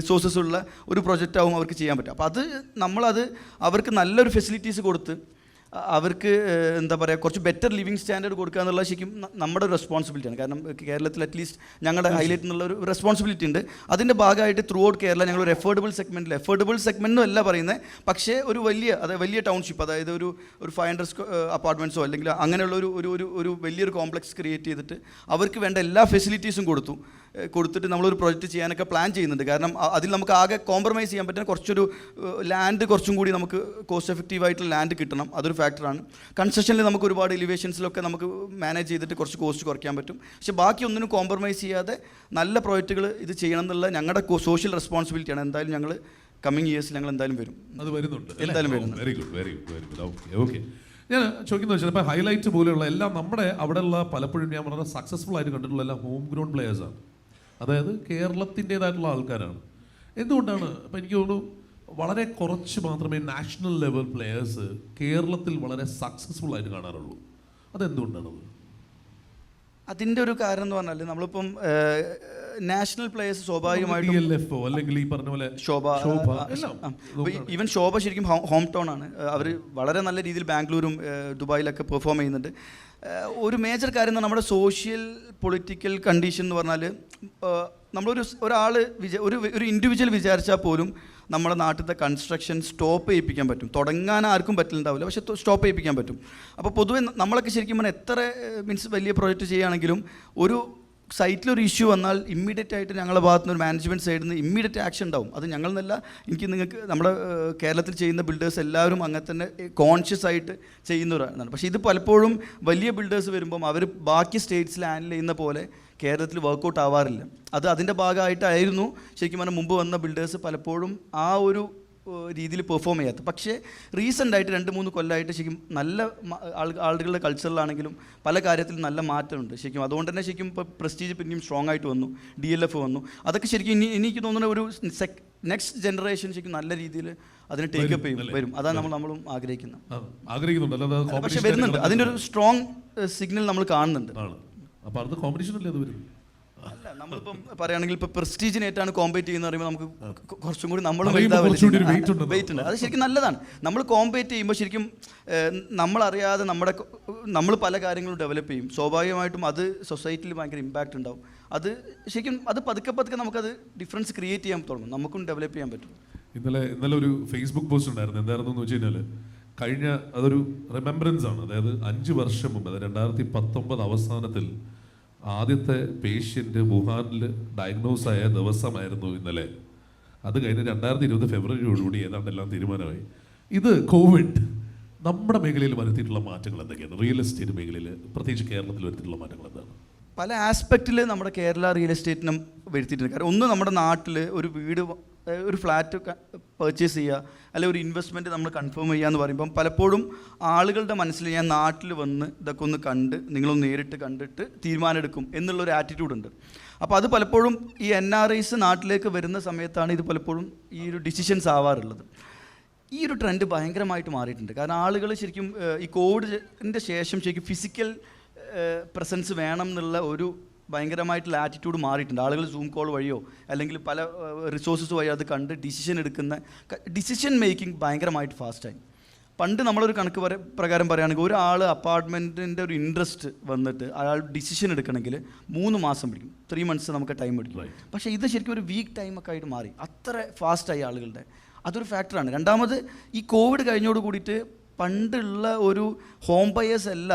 റിസോഴ്സസ് ഉള്ള ഒരു പ്രൊജക്റ്റ് ആവും അവർക്ക് ചെയ്യാൻ പറ്റും. അപ്പോൾ നമ്മളത് അവർക്ക് നല്ലൊരു ഫെസിലിറ്റീസ് കൊടുത്ത് അവർക്ക് എന്താ പറയുക കുറച്ച് ബെറ്റർ ലിവിങ് സ്റ്റാൻഡേർഡ് കൊടുക്കുക എന്നുള്ളത് ശരിക്കും നമ്മുടെ ഒരു റെസ്പോൺസിബിലിറ്റിയാണ്. കാരണം കേരളത്തിൽ അറ്റ്ലീസ്റ്റ് ഞങ്ങളുടെ ഹൈലൈറ്റ് എന്നുള്ള ഒരു റെസ്പോൺസിബിലിറ്റി ഉണ്ട്. അതിൻ്റെ ഭാഗമായിട്ട് ത്രൂ ഔട്ട് കേരള ഞങ്ങളൊരു എഫോർഡബിൾ സെഗ്മെൻറ്റും അല്ല പറയുന്നത്, പക്ഷേ ഒരു വലിയ ടൗൺഷിപ്പ്, അതായത് ഒരു 500 അപ്പാർട്ട്മെൻറ്റ്സോ അല്ലെങ്കിൽ അങ്ങനെയുള്ള ഒരു വലിയൊരു കോംപ്ലക്സ് ക്രിയേറ്റ് ചെയ്തിട്ട് അവർക്ക് വേണ്ട എല്ലാ ഫെസിലിറ്റീസും കൊടുത്തിട്ട് നമ്മളൊരു പ്രോജക്റ്റ് ചെയ്യാനൊക്കെ പ്ലാൻ ചെയ്യുന്നുണ്ട്. കാരണം അതിൽ നമുക്ക് ആകെ കോംപ്രമൈസ് ചെയ്യാൻ പറ്റുന്ന കുറച്ചൊരു ലാൻഡ് കുറച്ചും കൂടി നമുക്ക് കോസ്റ്റ് എഫക്റ്റീവായിട്ടുള്ള ലാൻഡ് കിട്ടണം. അതൊരു ഫാക്ടറാണ്. കൺസ്ട്രക്ഷനിൽ നമുക്ക് ഒരുപാട് എലിവേഷൻസിലൊക്കെ നമുക്ക് മാനേജ് ചെയ്തിട്ട് കുറച്ച് കോസ്റ്റ് കുറയ്ക്കാൻ പറ്റും. പക്ഷേ ബാക്കി ഒന്നിനും കോംപ്രമൈസ് ചെയ്യാതെ നല്ല പ്രോജക്റ്റുകൾ ഇത് ചെയ്യണം എന്നുള്ള ഞങ്ങളുടെ സോഷ്യൽ റെസ്പോൺസിബിലിറ്റിയാണ്. എന്തായാലും ഞങ്ങൾ കമ്മിങ് ഇയേഴ്സിൽ ഞങ്ങൾ എന്തായാലും വരും. അത് വരുന്നുണ്ട്, എന്തായാലും വരും. Very good. ഓക്കെ. ഞാൻ ചോദിക്കുന്നത് വെച്ചാൽ ഇപ്പോൾ ഹൈലൈറ്റ് പോലെയുള്ള എല്ലാം നമ്മുടെ അവിടെയുള്ള പലപ്പോഴും ഞാൻ വളരെ സക്സസ്ഫുൾ ആയിട്ട് കണ്ടിട്ടുള്ള എല്ലാം ഹോം ഗ്രൗണ്ട് പ്ലേയേഴ്സാണ്. അതായത് കേരളത്തിൻ്റേതായിട്ടുള്ള ആൾക്കാരാണ്. എന്തുകൊണ്ടാണ് ഇപ്പം എനിക്ക് തോന്നുന്നു വളരെ കുറച്ച് മാത്രമേ നാഷണൽ ലെവൽ പ്ലെയേഴ്സ് കേരളത്തിൽ വളരെ സക്സസ്ഫുൾ ആയിട്ട് കാണാറുള്ളൂ? അതെന്തുകൊണ്ടാണത്? അതിൻ്റെ ഒരു കാരണം എന്ന് പറഞ്ഞാൽ നമ്മളിപ്പം നാഷണൽ പ്ലേയേഴ്സ് സ്വാഭാവികമായിട്ടും അല്ലെങ്കിൽ ഈ പറഞ്ഞ പോലെ ഈവൻ ശോഭ ശരിക്കും ഹോം ടൗൺ ആണ്. അവർ വളരെ നല്ല രീതിയിൽ ബാംഗ്ലൂരും ദുബായിലൊക്കെ പെർഫോം ചെയ്യുന്നുണ്ട്. ഒരു മേജർ കാര്യം എന്ന് നമ്മുടെ സോഷ്യൽ പൊളിറ്റിക്കൽ കണ്ടീഷൻ എന്ന് പറഞ്ഞാൽ ഒരാൾ ഒരു ഇൻഡിവിജ്വൽ വിചാരിച്ചാൽ പോലും നമ്മുടെ നാട്ടിലത്തെ കൺസ്ട്രക്ഷൻ സ്റ്റോപ്പ് ചെയ്യിപ്പിക്കാൻ പറ്റും. തുടങ്ങാൻ ആർക്കും പറ്റില്ലുണ്ടാവില്ല, പക്ഷേ സ്റ്റോപ്പ് ചെയ്യിപ്പിക്കാൻ പറ്റും. അപ്പോൾ പൊതുവെ നമ്മളൊക്കെ ശരിക്കും പറഞ്ഞാൽ എത്ര വലിയ പ്രോജക്റ്റ് ചെയ്യുകയാണെങ്കിലും ഒരു സൈറ്റിലൊരു ഇഷ്യൂ വന്നാൽ ഇമ്മീഡിയറ്റ് ആയിട്ട് ഞങ്ങളുടെ ഭാഗത്തു നിന്ന് ഒരു മാനേജ്മെൻറ്റ് സൈഡിൽ നിന്ന് ഇമ്മീഡിയറ്റ് ആക്ഷൻ ഉണ്ടാവും. അത് ഞങ്ങൾ എന്നല്ല, നിങ്ങൾക്ക് നമ്മുടെ കേരളത്തിൽ ചെയ്യുന്ന ബിൽഡേഴ്സ് എല്ലാവരും അങ്ങനെ തന്നെ കോൺഷ്യസ് ആയിട്ട് ചെയ്യുന്നവരാണ്. പക്ഷേ ഇത് പലപ്പോഴും വലിയ ബിൽഡേഴ്സ് വരുമ്പം അവർ ബാക്കി സ്റ്റേറ്റ്സിൽ ഹാൻഡിൽ ചെയ്യുന്ന പോലെ കേരളത്തിൽ വർക്കൗട്ട് ആവാറില്ല. അതിൻ്റെ ഭാഗമായിട്ടായിരുന്നു ശരിക്കും പറഞ്ഞാൽ മുമ്പ് വന്ന ബിൽഡേഴ്സ് പലപ്പോഴും ആ ഒരു രീതിയിൽ പെർഫോം ചെയ്യാത്തത്. പക്ഷേ റീസെൻ്റായിട്ട് 2-3 കൊല്ലമായിട്ട് ശരിക്കും നല്ല ആളുകളുടെ കൾച്ചറിലാണെങ്കിലും പല കാര്യത്തിലും നല്ല മാറ്റമുണ്ട് ശരിക്കും. അതുകൊണ്ട് തന്നെ ശരിക്കും ഇപ്പോൾ പ്രസ്റ്റീജ് പിന്നെയും സ്ട്രോങ് ആയിട്ട് വന്നു, DLF വന്നു. അതൊക്കെ ശരിക്കും എനിക്ക് തോന്നുന്ന ഒരു നെക്സ്റ്റ് ജനറേഷൻ ശരിക്കും നല്ല രീതിയിൽ അതിന് ടേക്കപ്പ് ചെയ്യും വരും. അതാണ് നമ്മളും ആഗ്രഹിക്കുന്നുണ്ട്. പക്ഷേ വരുന്നുണ്ട്, അതിൻ്റെ ഒരു സ്ട്രോങ് സിഗ്നൽ നമ്മൾ കാണുന്നുണ്ട്. അപ്പോൾ അത് കോമ്പറ്റീഷൻ അല്ലേ അത് വരും? അല്ല, നമ്മളിപ്പം പറയുകയാണെങ്കിൽ ഇപ്പോൾ പ്രസ്റ്റീജിനേറ്റാണ് കോമ്പേറ്റ് ചെയ്യുന്ന പറയുമ്പോൾ നമുക്ക് കുറച്ചും കൂടി നമ്മൾ വെയിറ്റ് ഉണ്ട്. അത് ശരിക്കും നല്ലതാണ്. നമ്മൾ കോമ്പേറ്റ് ചെയ്യുമ്പോൾ ശരിക്കും നമ്മളറിയാതെ നമ്മൾ പല കാര്യങ്ങളും ഡെവലപ്പ് ചെയ്യും. സ്വാഭാവികമായിട്ടും അത് സൊസൈറ്റിയിൽ ഭയങ്കര ഇമ്പാക്റ്റ് ഉണ്ടാവും. അത് ശരിക്കും പതുക്കെ നമുക്കത് ഡിഫറൻസ് ക്രിയേറ്റ് ചെയ്യാൻ തുടങ്ങും, നമുക്കും ഡെവലപ്പ് ചെയ്യാൻ പറ്റും. ഇന്നലെ ഒരു ഫേസ്ബുക്ക് പോസ്റ്റ് ഉണ്ടായിരുന്നു. എന്തായിരുന്നു എന്ന് വെച്ച് കഴിഞ്ഞാൽ അതൊരു റിമെമ്പറൻസ് ആണ്. അതായത് 5 വർഷം മുമ്പ്, 2019 അവസാനത്തിൽ ആദ്യത്തെ പേഷ്യൻ്റ് വുഹാനിൽ ഡയഗ്നോസ് ആയ ദിവസമായിരുന്നു ഇന്നലെ. അത് കഴിഞ്ഞ് 2020 ഫെബ്രുവരിയോടുകൂടി ഏതാണ്ട് എല്ലാം തീരുമാനമായി. ഇത് കോവിഡ് നമ്മുടെ മേഖലയിൽ വരുത്തിയിട്ടുള്ള മാറ്റങ്ങൾ എന്തൊക്കെയാണ്? റിയൽ എസ്റ്റേറ്റ് മേഖലയിൽ പ്രത്യേകിച്ച് കേരളത്തിൽ വരുത്തിയിട്ടുള്ള മാറ്റങ്ങൾ എന്താണ്? പല ആസ്പെക്റ്റിൽ നമ്മുടെ കേരള റിയൽ എസ്റ്റേറ്റിനും വരുത്തിയിട്ടുണ്ട്. കാരണം ഒന്ന്, നമ്മുടെ നാട്ടിൽ ഒരു ഫ്ലാറ്റ് പർച്ചേസ് ചെയ്യുക അല്ലെങ്കിൽ ഒരു ഇൻവെസ്റ്റ്മെൻറ്റ് നമ്മൾ കൺഫേം ചെയ്യുക എന്ന് പറയുമ്പം പലപ്പോഴും ആളുകളുടെ മനസ്സിൽ ഞാൻ നാട്ടിൽ വന്ന് ഇതൊക്കെ ഒന്ന് കണ്ട് നിങ്ങളൊന്ന് നേരിട്ട് കണ്ടിട്ട് തീരുമാനം എടുക്കും എന്നുള്ളൊരു ആറ്റിറ്റ്യൂഡുണ്ട്. അപ്പോൾ അത് പലപ്പോഴും ഈ NRIs നാട്ടിലേക്ക് വരുന്ന സമയത്താണ് ഇത് പലപ്പോഴും ഈ ഒരു ഡിസിഷൻസ് ആവാറുള്ളത്. ഈ ഒരു ട്രെൻഡ് ഭയങ്കരമായിട്ട് മാറിയിട്ടുണ്ട്. കാരണം ആളുകൾ ശരിക്കും ഈ കോവിഡിൻ്റെ ശേഷം ശരിക്കും ഫിസിക്കൽ പ്രസൻസ് വേണം എന്നുള്ള ഒരു ഭയങ്കരമായിട്ടുള്ള ആറ്റിറ്റ്യൂഡ് മാറിയിട്ടുണ്ട്. ആളുകൾ സൂം കോൾ വഴിയോ അല്ലെങ്കിൽ പല റിസോഴ്സസ് വഴിയോ അത് കണ്ട് ഡിസിഷൻ മേക്കിംഗ് ഭയങ്കരമായിട്ട് ഫാസ്റ്റായി. പണ്ട് നമ്മളൊരു കണക്ക് പ്രകാരം പറയുകയാണെങ്കിൽ ഒരാൾ അപ്പാർട്ട്മെൻറ്റിൻ്റെ ഒരു ഇൻട്രസ്റ്റ് വന്നിട്ട് അയാൾ ഡിസിഷൻ എടുക്കണമെങ്കിൽ 3 മാസം പിടിക്കും, 3 months നമുക്ക് ടൈം പിടിക്കും. പക്ഷേ ഇത് ശരിക്കും ഒരു വീക്ക് ടൈമൊക്കെ ആയിട്ട് മാറി, അത്ര ഫാസ്റ്റായി ആളുകളുടെ. അതൊരു ഫാക്ടറാണ്. രണ്ടാമത്, ഈ കോവിഡ് കഴിഞ്ഞോട് കൂടിയിട്ട് പണ്ടുള്ള ഒരു ഹോം ബയേഴ്സ് അല്ല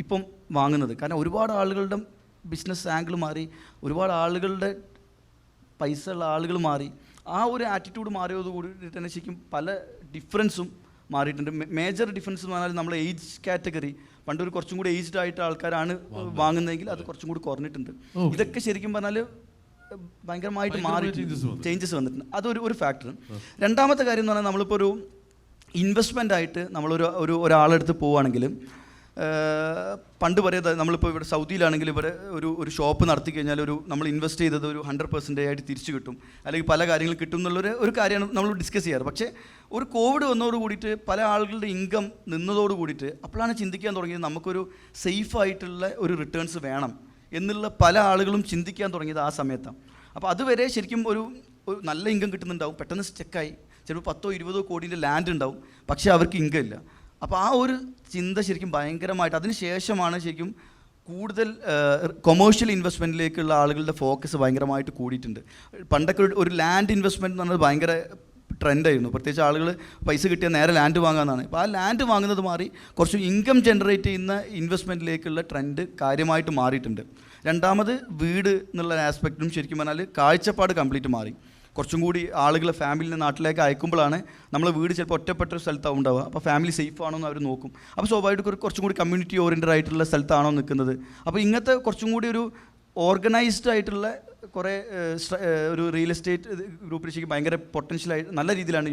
ഇപ്പം വാങ്ങുന്നത്. കാരണം ഒരുപാട് ആളുകളുടെ ബിസിനസ് ആംഗിൾ മാറി, ഒരുപാട് ആളുകളുടെ പൈസ ഉള്ള ആളുകൾ മാറി. ആ ഒരു ആറ്റിറ്റ്യൂഡ് മാറിയത് കൂടിയിട്ട് തന്നെ ശരിക്കും പല ഡിഫറൻസും മാറിയിട്ടുണ്ട്. മേജർ ഡിഫറൻസ് എന്ന് പറഞ്ഞാൽ നമ്മുടെ ഏജ് കാറ്റഗറി, പണ്ടൊരു കുറച്ചും കൂടി ഏജ്ഡ് ആയിട്ട് ആൾക്കാരാണ് വാങ്ങുന്നതെങ്കിൽ അത് കുറച്ചും കൂടി കുറഞ്ഞിട്ടുണ്ട്. ഇതൊക്കെ ശരിക്കും പറഞ്ഞാൽ ഭയങ്കരമായിട്ട് മാറി ചേഞ്ചസ് വന്നിട്ടുണ്ട്. അതൊരു ഫാക്ടർ. രണ്ടാമത്തെ കാര്യം എന്ന് പറഞ്ഞാൽ നമ്മളിപ്പോൾ ഒരു ഇൻവെസ്റ്റ്മെൻ്റ് ആയിട്ട് നമ്മളൊരാളെടുത്ത് പോവുകയാണെങ്കിൽ പണ്ട് പറയുന്നത് നമ്മളിപ്പോൾ ഇവിടെ സൗദിയിലാണെങ്കിൽ ഇവിടെ ഒരു ഷോപ്പ് നടത്തി കഴിഞ്ഞാൽ നമ്മൾ ഇൻവെസ്റ്റ് ചെയ്തത് ഒരു 100% ആയിട്ട് തിരിച്ചു കിട്ടും, അല്ലെങ്കിൽ പല കാര്യങ്ങളും കിട്ടും എന്നുള്ളൊരു കാര്യമാണ് നമ്മൾ ഡിസ്കസ് ചെയ്യാറ്. പക്ഷേ ഒരു കോവിഡ് വന്നതോട് കൂടിയിട്ട് പല ആളുകളുടെ ഇൻകം നിന്നതോട് കൂടിയിട്ട് അപ്പോഴാണ് ചിന്തിക്കാൻ തുടങ്ങിയത് നമുക്കൊരു സേഫായിട്ടുള്ള ഒരു റിട്ടേൺസ് വേണം എന്നുള്ള പല ആളുകളും ചിന്തിക്കാൻ തുടങ്ങിയത് ആ സമയത്താണ്. അപ്പോൾ അതുവരെ ശരിക്കും ഒരു നല്ല ഇൻകം കിട്ടുന്നുണ്ടാവും, പെട്ടെന്ന് സ്റ്റക്കായി, ചിലപ്പോൾ 10-20 കോടിൻ്റെ ലാൻഡ് ഉണ്ടാവും, പക്ഷേ അവർക്ക് ഇൻകം ഇല്ല. അപ്പോൾ ആ ഒരു ചിന്ത ശരിക്കും ഭയങ്കരമായിട്ട് അതിന് ശേഷമാണ് ശരിക്കും കൂടുതൽ കൊമേഴ്ഷ്യൽ ഇൻവെസ്റ്റ്മെൻറ്റിലേക്കുള്ള ആളുകളുടെ ഫോക്കസ് ഭയങ്കരമായിട്ട് കൂടിയിട്ടുണ്ട്. പണ്ടൊക്കെ ഒരു ലാൻഡ് ഇൻവെസ്റ്റ്മെൻറ്റ് എന്ന് പറഞ്ഞാൽ ഭയങ്കര ട്രെൻഡായിരുന്നു, പ്രത്യേകിച്ച് ആളുകൾ പൈസ കിട്ടിയാൽ നേരെ ലാൻഡ് വാങ്ങാമെന്നാണ്. അപ്പോൾ ആ ലാൻഡ് വാങ്ങുന്നത് മാറി കുറച്ച് ഇൻകം ജനറേറ്റ് ചെയ്യുന്ന ഇൻവെസ്റ്റ്മെൻറ്റിലേക്കുള്ള ട്രെൻഡ് കാര്യമായിട്ട് മാറിയിട്ടുണ്ട്. രണ്ടാമത് വീട് എന്നുള്ള ആസ്പെക്റ്റും ശരിക്കും പറഞ്ഞാൽ കാഴ്ചപ്പാട് കംപ്ലീറ്റ് മാറി. കുറച്ചും കൂടി ആളുകൾ ഫാമിലിനെ നാട്ടിലേക്ക് അയക്കുമ്പോഴാണ് നമ്മൾ വീട് ചിലപ്പോൾ ഒറ്റപ്പെട്ട ഒരു സ്ഥലത്താണ് ഉണ്ടാവുക, അപ്പോൾ ഫാമിലി സേഫ് ആണോ എന്ന് അവർ നോക്കും. അപ്പോൾ സ്വാഭാവികമായിട്ട് കുറച്ചും കൂടി കമ്മ്യൂണിറ്റി ഓറിയൻറ്റഡ് ആയിട്ടുള്ള സ്ഥലത്താണോ നിൽക്കുന്നത്. അപ്പോൾ ഇങ്ങനത്തെ കുറച്ചും കൂടി ഒരു ഓർഗനൈസ്ഡ് ആയിട്ടുള്ള കുറേ ഒരു റിയൽ എസ്റ്റേറ്റ് ഗ്രൂപ്പിൽ ശരിക്കും ഭയങ്കര പൊട്ടൻഷ്യലായിട്ട് നല്ല രീതിയിലാണ്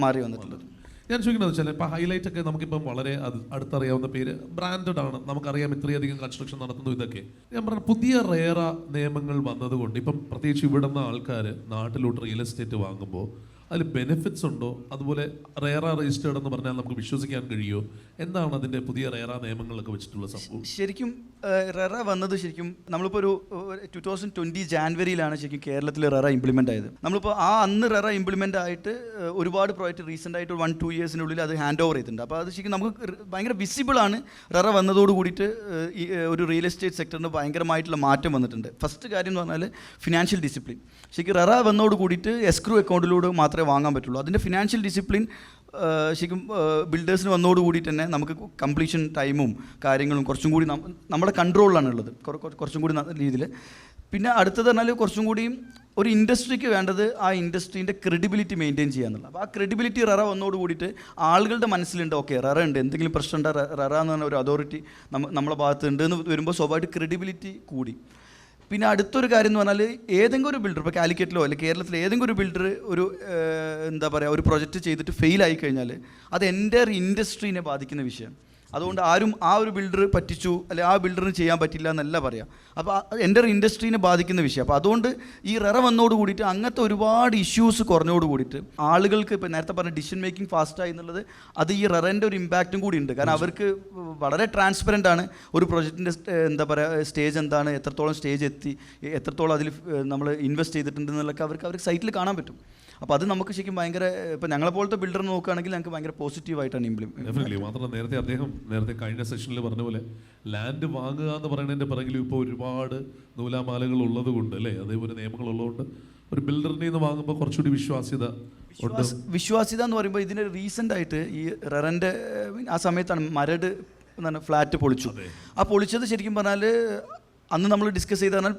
മാറി വന്നിട്ടുള്ളത്. ഞാൻ ചോദിക്കുന്നത് വെച്ചാൽ ഇപ്പോൾ ഹൈലൈറ്റ് ഒക്കെ നമുക്കിപ്പം വളരെ അടുത്തറിയാവുന്ന പേര്, ബ്രാൻഡഡ് ആണ്, നമുക്കറിയാം ഇത്രയധികം കൺസ്ട്രക്ഷൻ നടത്തുന്നു. ഇതൊക്കെ ഞാൻ പറഞ്ഞ പുതിയ റേറ നിയമങ്ങൾ വന്നതുകൊണ്ട് ഇപ്പം പ്രത്യേകിച്ച് ഇവിടുന്ന് ആൾക്കാർ നാട്ടിലോട്ട് റിയൽ എസ്റ്റേറ്റ് വാങ്ങുമ്പോൾ അതിൽ ബെനിഫിറ്റ്സ് ഉണ്ടോ, അതുപോലെ റേറ രജിസ്റ്റേർഡ് എന്ന് പറഞ്ഞാൽ നമുക്ക് വിശ്വസിക്കാൻ കഴിയുമോ, എന്താണ് അതിൻ്റെ പുതിയ റേറ നിയമങ്ങളൊക്കെ വെച്ചിട്ടുള്ള സംഭവം? ശരിക്കും റെറ വന്നത് ശരിക്കും നമ്മളിപ്പോൾ ഒരു 2020 ജാനുവരിയിലാണ് ശരിക്കും കേരളത്തിൽ റെറ ഇംപ്ലിമെൻ്റ് ആയത്. നമ്മളിപ്പോൾ അന്ന് റെറ ഇംപ്ലിമെൻ്റ് ആയിട്ട് ഒരുപാട് പ്രോജക്റ്റ് റീസെൻ്റ് ആയിട്ട് 1-2 ഇയേഴ്സിനുള്ളിൽ അത് ഹാൻഡ് ഓവർ ചെയ്തിട്ടുണ്ട്. അപ്പോൾ അത് ശരിക്കും നമുക്ക് ഭയങ്കര വിസിബിളാണ്. റെറ വന്നതോട് കൂടിയിട്ട് ഒരു റിയൽ എസ്റ്റേറ്റ് സെക്ടറിന് ഭയങ്കരമായിട്ടുള്ള മാറ്റം വന്നിട്ടുണ്ട്. ഫസ്റ്റ് കാര്യം എന്ന് പറഞ്ഞാൽ ഫിനാൻഷ്യൽ ഡിസിപ്ലിൻ. ശരിക്കും റെറ വന്നതോട് കൂടിയിട്ട് എസ്ക്രൂ അക്കൗണ്ടിലൂടെ മാത്രമേ വാങ്ങാൻ പറ്റുള്ളൂ. അതിൻ്റെ ഫിനാൻഷ്യൽ ഡിസിപ്ലിൻ ശരിക്കും ബിൽഡേഴ്സിന് വന്നതോട് കൂടിയിട്ട് തന്നെ നമുക്ക് കംപ്ലീഷൻ ടൈമും കാര്യങ്ങളും കുറച്ചും കൂടി നമ്മുടെ കൺട്രോളിലാണ് ഉള്ളത്, കുറച്ചും കൂടി രീതിയിൽ. പിന്നെ അടുത്തത് പറഞ്ഞാൽ കുറച്ചും കൂടി ഒരു ഇൻഡസ്ട്രിക്ക് വേണ്ടത് ആ ഇൻഡസ്ട്രീൻ്റെ ക്രെഡിബിലിറ്റി മെയിൻറ്റെയിൻ ചെയ്യുക എന്നുള്ളത്. അപ്പോൾ ആ ക്രെഡിബിലിറ്റി റെറ വന്നതോട് കൂടിയിട്ട് ആളുകളുടെ മനസ്സിലുണ്ട്, ഓക്കെ റെറ ഉണ്ട്, എന്തെങ്കിലും പ്രശ്നമുണ്ടോ, റെറ എന്ന് പറഞ്ഞ ഒരു അതോറിറ്റി നമ്മളെ ഭാഗത്ത് ഉണ്ട് എന്ന് വരുമ്പോൾ സ്വാഭാവികമായിട്ട് ക്രെഡിബിലിറ്റി കൂടി. പിന്നെ അടുത്തൊരു കാര്യം എന്ന് പറഞ്ഞാൽ ഏതെങ്കിലും ഒരു ബിൽഡർ, ഇപ്പോൾ കാലിക്കറ്റിലോ അല്ലെങ്കിൽ കേരളത്തിലെ ഏതെങ്കിലും ഒരു ബിൽഡർ ഒരു എന്താ പറയുക ഒരു പ്രൊജക്റ്റ് ചെയ്തിട്ട് ഫെയിലായി കഴിഞ്ഞാൽ അത് എൻ്റെ ഇൻഡസ്ട്രീനെ ബാധിക്കുന്ന വിഷയം. അതുകൊണ്ട് ആരും ആ ഒരു ബിൽഡർ പറ്റിച്ചു അല്ലെങ്കിൽ ആ ബിൽഡറിന് ചെയ്യാൻ പറ്റില്ല എന്നല്ല പറയാം. അപ്പോൾ എൻ്റെ ഇൻഡസ്ട്രീനെ ബാധിക്കുന്ന വിഷയം. അപ്പോൾ അതുകൊണ്ട് ഈ റെറ വന്നോട് കൂടിയിട്ട് അങ്ങനത്തെ ഒരുപാട് ഇഷ്യൂസ് കുറഞ്ഞോട് കൂടിയിട്ട് ആളുകൾക്ക് ഇപ്പോൾ നേരത്തെ പറഞ്ഞ ഡിസിഷൻ മേക്കിംഗ് ഫാസ്റ്റായി എന്നുള്ളത് അത് ഈ റെറൻ്റെ ഒരു ഇമ്പാക്റ്റും കൂടി ഉണ്ട്. കാരണം അവർക്ക് വളരെ ട്രാൻസ്പെറൻ്റ് ആണ് ഒരു പ്രൊജക്റ്റിൻ്റെ എന്താ പറയുക സ്റ്റേജ് എന്താണ്, എത്രത്തോളം സ്റ്റേജ് എത്തി, എത്രത്തോളം അതിൽ നമ്മൾ ഇൻവെസ്റ്റ് ചെയ്തിട്ടുണ്ട് എന്നുള്ളതൊക്കെ അവർക്ക് സൈറ്റിൽ കാണാൻ പറ്റും. അപ്പോൾ അത് നമുക്ക് ശരിക്കും ഭയങ്കര ഇപ്പോൾ ഞങ്ങളെ പോലത്തെ ബിൽഡർ നോക്കുകയാണെങ്കിൽ ഞങ്ങൾക്ക് ഭയങ്കര പോസിറ്റീവായിട്ടാണ് ഇംപ്ലിമെന്റ്. മാത്രമല്ല നേരത്തെ കഴിഞ്ഞ സെഷനിൽ പറഞ്ഞ പോലെ ലാൻഡ് വാങ്ങുക എന്ന് പറയുന്നതിൻ്റെ പിറകിലും ഇപ്പോൾ ഒരുപാട് നൂലാമാലകൾ ഉള്ളത് കൊണ്ട് അല്ലേ, അതേപോലെ നിയമങ്ങൾ ഉള്ളതുകൊണ്ട് ഒരു ബിൽഡറിനെ നിന്ന് വാങ്ങുമ്പോൾ കുറച്ചുകൂടി വിശ്വാസ്യത എന്ന് പറയുമ്പോൾ ഇതിന് റീസെൻ്റ് ആയിട്ട് ഈ റെറൻ്റെ ആ സമയത്താണ് മരട് എന്താണ് ഫ്ലാറ്റ് പൊളിച്ചു. ആ പൊളിച്ചത് ശരിക്കും പറഞ്ഞാൽ അന്ന് നമ്മൾ ഡിസ്കസ് ചെയ്ത് പറഞ്ഞാൽ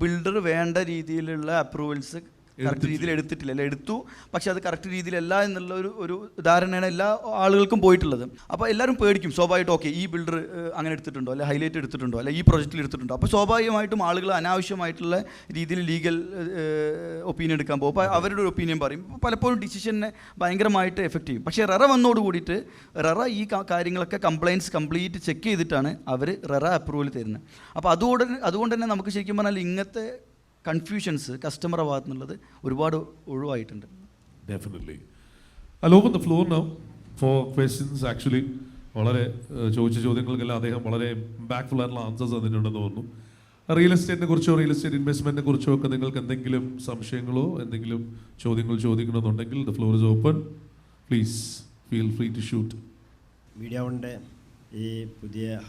ബിൽഡർ വേണ്ട രീതിയിലുള്ള അപ്രൂവൽസ് കറക്റ്റ് രീതിയിൽ എടുത്തിട്ടില്ല, അല്ല എടുത്തു പക്ഷേ അത് കറക്റ്റ് രീതിയിലല്ല എന്നുള്ള ഒരു ധാരണയാണ് എല്ലാ ആളുകൾക്കും പോയിട്ടുള്ളത്. അപ്പോൾ എല്ലാവരും പേടിക്കും സ്വാഭാവികമായിട്ടും, ഓക്കെ ഈ ബിൽഡർ അങ്ങനെ എടുത്തിട്ടുണ്ടോ, അല്ലെ ഹൈലൈറ്റ് എടുത്തിട്ടുണ്ടോ, അല്ലെ ഈ പ്രൊജക്റ്റിൽ എടുത്തിട്ടുണ്ടോ. അപ്പോൾ സ്വാഭാവികമായിട്ടും ആളുകൾ അനാവശ്യമായിട്ടുള്ള രീതിയിൽ ലീഗൽ ഒപ്പീനിയൻ എടുക്കാൻ പോകും. അപ്പോൾ അവരുടെ ഒരു ഒപ്പീനിയൻ പറയും, പലപ്പോഴും ഡിസിഷനെ ഭയങ്കരമായിട്ട് എഫക്റ്റ് ചെയ്യും. പക്ഷേ റെറ വന്നോട് കൂടിയിട്ട് റെറ ഈ കാര്യങ്ങളൊക്കെ കംപ്ലയിൻസ് കംപ്ലീറ്റ് ചെക്ക് ചെയ്തിട്ടാണ് അവർ റെറ അപ്രൂവൽ തരുന്നത്. അപ്പോൾ അതുകൊണ്ട് തന്നെ നമുക്ക് ശരിക്കും പറഞ്ഞാൽ ഇങ്ങനത്തെ കൺഫ്യൂഷൻസ് കസ്റ്റമറുടെ ഭാഗത്തു നിന്നുള്ളത് ഒരുപാട് ഒഴിവായിട്ടുണ്ട്. Definitely. I'll open the floor now for questions. Actually വളരെ ചോദിച്ച ചോദ്യങ്ങൾക്കെല്ലാം അദ്ദേഹം വളരെ ഇമ്പാക്ട്ഫുൾ ആയിട്ടുള്ള ആൻസേഴ്സ് തന്നിട്ടുണ്ടെന്ന് തോന്നുന്നു. റിയൽ എസ്റ്റേറ്റിനെ കുറിച്ചോ റിയൽ എസ്റ്റേറ്റ് ഇൻവെസ്റ്റ്മെൻറ്റിനെ കുറിച്ചോ ഒക്കെ നിങ്ങൾക്ക് എന്തെങ്കിലും സംശയങ്ങളോ എന്തെങ്കിലും ചോദ്യങ്ങൾ ചോദിക്കണമെന്നുണ്ടെങ്കിൽ the floor is open. Please feel free to shoot. Media കൊണ്ട് ഈ പുതിയ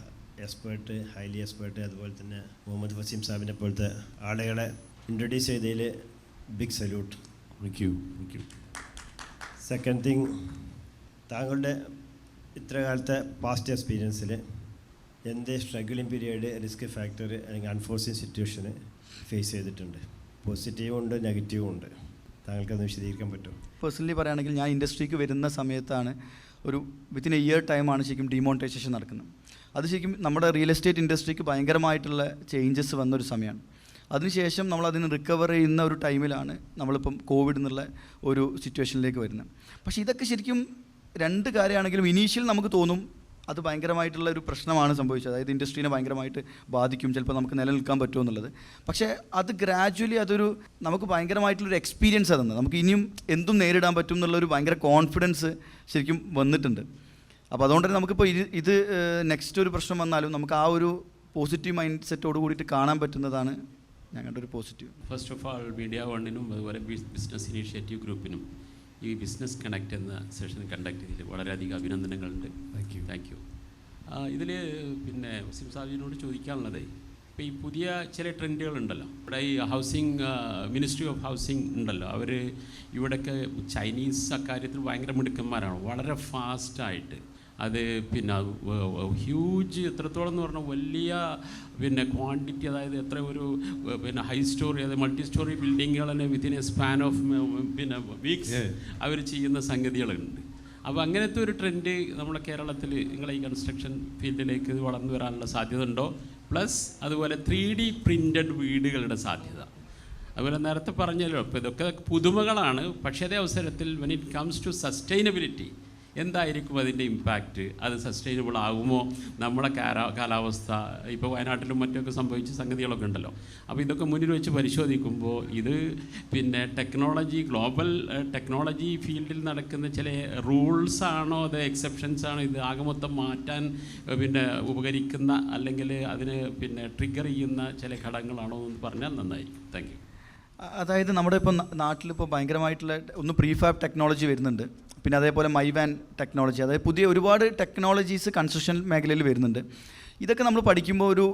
എക്സ്പേർട്ട്, ഹൈലി എക്സ്പേർട്ട്, അതുപോലെ തന്നെ മുഹമ്മദ് ഫസീം സാഹിബിനെ പോലത്തെ ആളുകളെ ഇൻട്രൊഡ്യൂസ് ചെയ്തതിൽ big salute. Thank you. Second thing, താങ്കളുടെ ഇത്ര കാലത്തെ പാസ്റ്റ് എക്സ്പീരിയൻസിൽ എന്ത് സ്ട്രഗിളിങ് പീരിയഡ്, റിസ്ക് ഫാക്ടർ അല്ലെങ്കിൽ അൺഫോഴ്സിങ് സിറ്റുവേഷന് ഫേസ് ചെയ്തിട്ടുണ്ട്? പോസിറ്റീവും ഉണ്ട്, നെഗറ്റീവും ഉണ്ട്. താങ്കൾക്കത് വിശദീകരിക്കാൻ പറ്റുമോ? പേഴ്സണലി പറയുകയാണെങ്കിൽ ഞാൻ ഇൻഡസ്ട്രിക്ക് വരുന്ന സമയത്താണ് ഒരു വിത്തിൻ എ ഇയർ ടൈമാണ് ശരിക്കും ഡിമോണിറ്റൈസേഷൻ നടക്കുന്നത്. അത് ശരിക്കും നമ്മുടെ റിയൽ എസ്റ്റേറ്റ് ഇൻഡസ്ട്രിക്ക് ഭയങ്കരമായിട്ടുള്ള ചേഞ്ചസ് വന്നൊരു സമയമാണ്. അതിനുശേഷം നമ്മൾ അതിന് റിക്കവർ ചെയ്യുന്ന ഒരു ടൈമിലാണ് നമ്മളിപ്പം കോവിഡ് എന്നുള്ള ഒരു സിറ്റുവേഷനിലേക്ക് വരുന്നത്. പക്ഷേ ഇതൊക്കെ ശരിക്കും രണ്ട് കാര്യമാണെങ്കിലും ഇനീഷ്യൽ നമുക്ക് തോന്നും അത് ഭയങ്കരമായിട്ടുള്ള ഒരു പ്രശ്നമാണ് സംഭവിച്ചത്. അതായത് ഇൻഡസ്ട്രീനെ ഭയങ്കരമായിട്ട് ബാധിക്കും, ചിലപ്പോൾ നമുക്ക് നിലനിൽക്കാൻ പറ്റുമോ എന്നുള്ളത്. പക്ഷേ അത് ഗ്രാജ്വലി അതൊരു നമുക്ക് ഭയങ്കരമായിട്ടുള്ളൊരു എക്സ്പീരിയൻസ് ആണ്. നമുക്ക് ഇനിയും എന്തും നേരിടാൻ പറ്റും എന്നുള്ളൊരു ഭയങ്കര കോൺഫിഡൻസ് ശരിക്കും വന്നിട്ടുണ്ട്. അപ്പോൾ അതുകൊണ്ട് തന്നെ നമുക്കിപ്പോൾ ഇത് നെക്സ്റ്റ് ഒരു പ്രശ്നം വന്നാലും നമുക്ക് ആ ഒരു പോസിറ്റീവ് മൈൻഡ് സെറ്റോട് കൂടിയിട്ട് കാണാൻ പറ്റുന്നതാണ് ഞങ്ങളുടെ ഒരു positive. First of all media വണ്ണിനും അതുപോലെ ബിസിനസ് ഇനീഷ്യേറ്റീവ് ഗ്രൂപ്പിനും ഈ ബിസിനസ് കണക്ട് എന്ന സെഷൻ കണ്ടക്ട് ചെയ്തതിൽ വളരെയധികം അഭിനന്ദനങ്ങളുണ്ട്. Thank you. ഇതിൽ പിന്നെ വസീം സാഹിബിനോട് ചോദിക്കാനുള്ളത്, ഇപ്പോൾ ഈ പുതിയ ചില ട്രെൻഡുകളുണ്ടല്ലോ, ഇവിടെ ഈ ഹൗസിംഗ് മിനിസ്ട്രി ഓഫ് ഹൗസിംഗ് ഉണ്ടല്ലോ, അവർ ഇവിടെയൊക്കെ ചൈനീസ് അക്കാര്യത്തിൽ ഭയങ്കര മിടുക്കന്മാരാണ്, വളരെ ഫാസ്റ്റായിട്ട് അത് പിന്നെ ഹ്യൂജ് എത്രത്തോളം എന്ന് പറഞ്ഞാൽ വലിയ പിന്നെ ക്വാണ്ടിറ്റി, അതായത് എത്ര ഒരു പിന്നെ ഹൈ സ്റ്റോറി അതായത് മൾട്ടി സ്റ്റോറി ബിൽഡിങ്ങുകൾ തന്നെ വിത്തിൻ എ സ്പാൻ ഓഫ് പിന്നെ വീക്സ് അവർ ചെയ്യുന്ന സംഗതികളുണ്ട്. അപ്പോൾ അങ്ങനത്തെ ഒരു ട്രെൻഡ് നമ്മുടെ കേരളത്തിൽ നിങ്ങളെ ഈ കൺസ്ട്രക്ഷൻ ഫീൽഡിലേക്ക് വളർന്നു വരാനുള്ള സാധ്യത ഉണ്ടോ? പ്ലസ് അതുപോലെ 3D പ്രിൻ്റഡ് വീടുകളുടെ സാധ്യത. അതുപോലെ നേരത്തെ പറഞ്ഞല്ലോ, ഇപ്പോൾ ഇതൊക്കെ പുതുമകളാണ്, പക്ഷേ അതേ അവസരത്തിൽ when it comes to sustainability എന്തായിരിക്കും അതിൻ്റെ ഇമ്പാക്റ്റ്? അത് സസ്റ്റൈനബിൾ ആകുമോ? നമ്മുടെ കാലാവസ്ഥ ഇപ്പോൾ വയനാട്ടിലും മറ്റൊക്കെ സംഭവിച്ച സംഗതികളൊക്കെ ഉണ്ടല്ലോ. അപ്പോൾ ഇതൊക്കെ മുന്നിൽ വെച്ച് പരിശോധിക്കുമ്പോൾ ഇത് പിന്നെ ഗ്ലോബൽ ടെക്നോളജി ഫീൽഡിൽ നടക്കുന്ന ചില റൂൾസാണോ അതോ എക്സെപ്ഷൻസ് ആണോ ഇത് ആകെ മൊത്തം മാറ്റാൻ പിന്നെ ഉപകരിക്കുന്ന അല്ലെങ്കിൽ അതിന് പിന്നെ ട്രിഗർ ചെയ്യുന്ന ചില ഘടകങ്ങളാണോ എന്ന് പറഞ്ഞാൽ നന്നായിരിക്കും. Thank you. അതായത് നമ്മുടെ ഇപ്പോൾ നാട്ടിലിപ്പോൾ ഭയങ്കരമായിട്ടുള്ള ഒന്ന് പ്രീഫാബ് ടെക്നോളജി വരുന്നുണ്ട്, പിന്നെ അതേപോലെ മൈവാൻ ടെക്നോളജി, അതായത് പുതിയ ഒരുപാട് ടെക്നോളജീസ് കൺസ്ട്രക്ഷൻ മേഖലയിൽ വരുന്നുണ്ട്. ഇതൊക്കെ നമ്മൾ പഠിക്കുമ്പോൾ ഒരു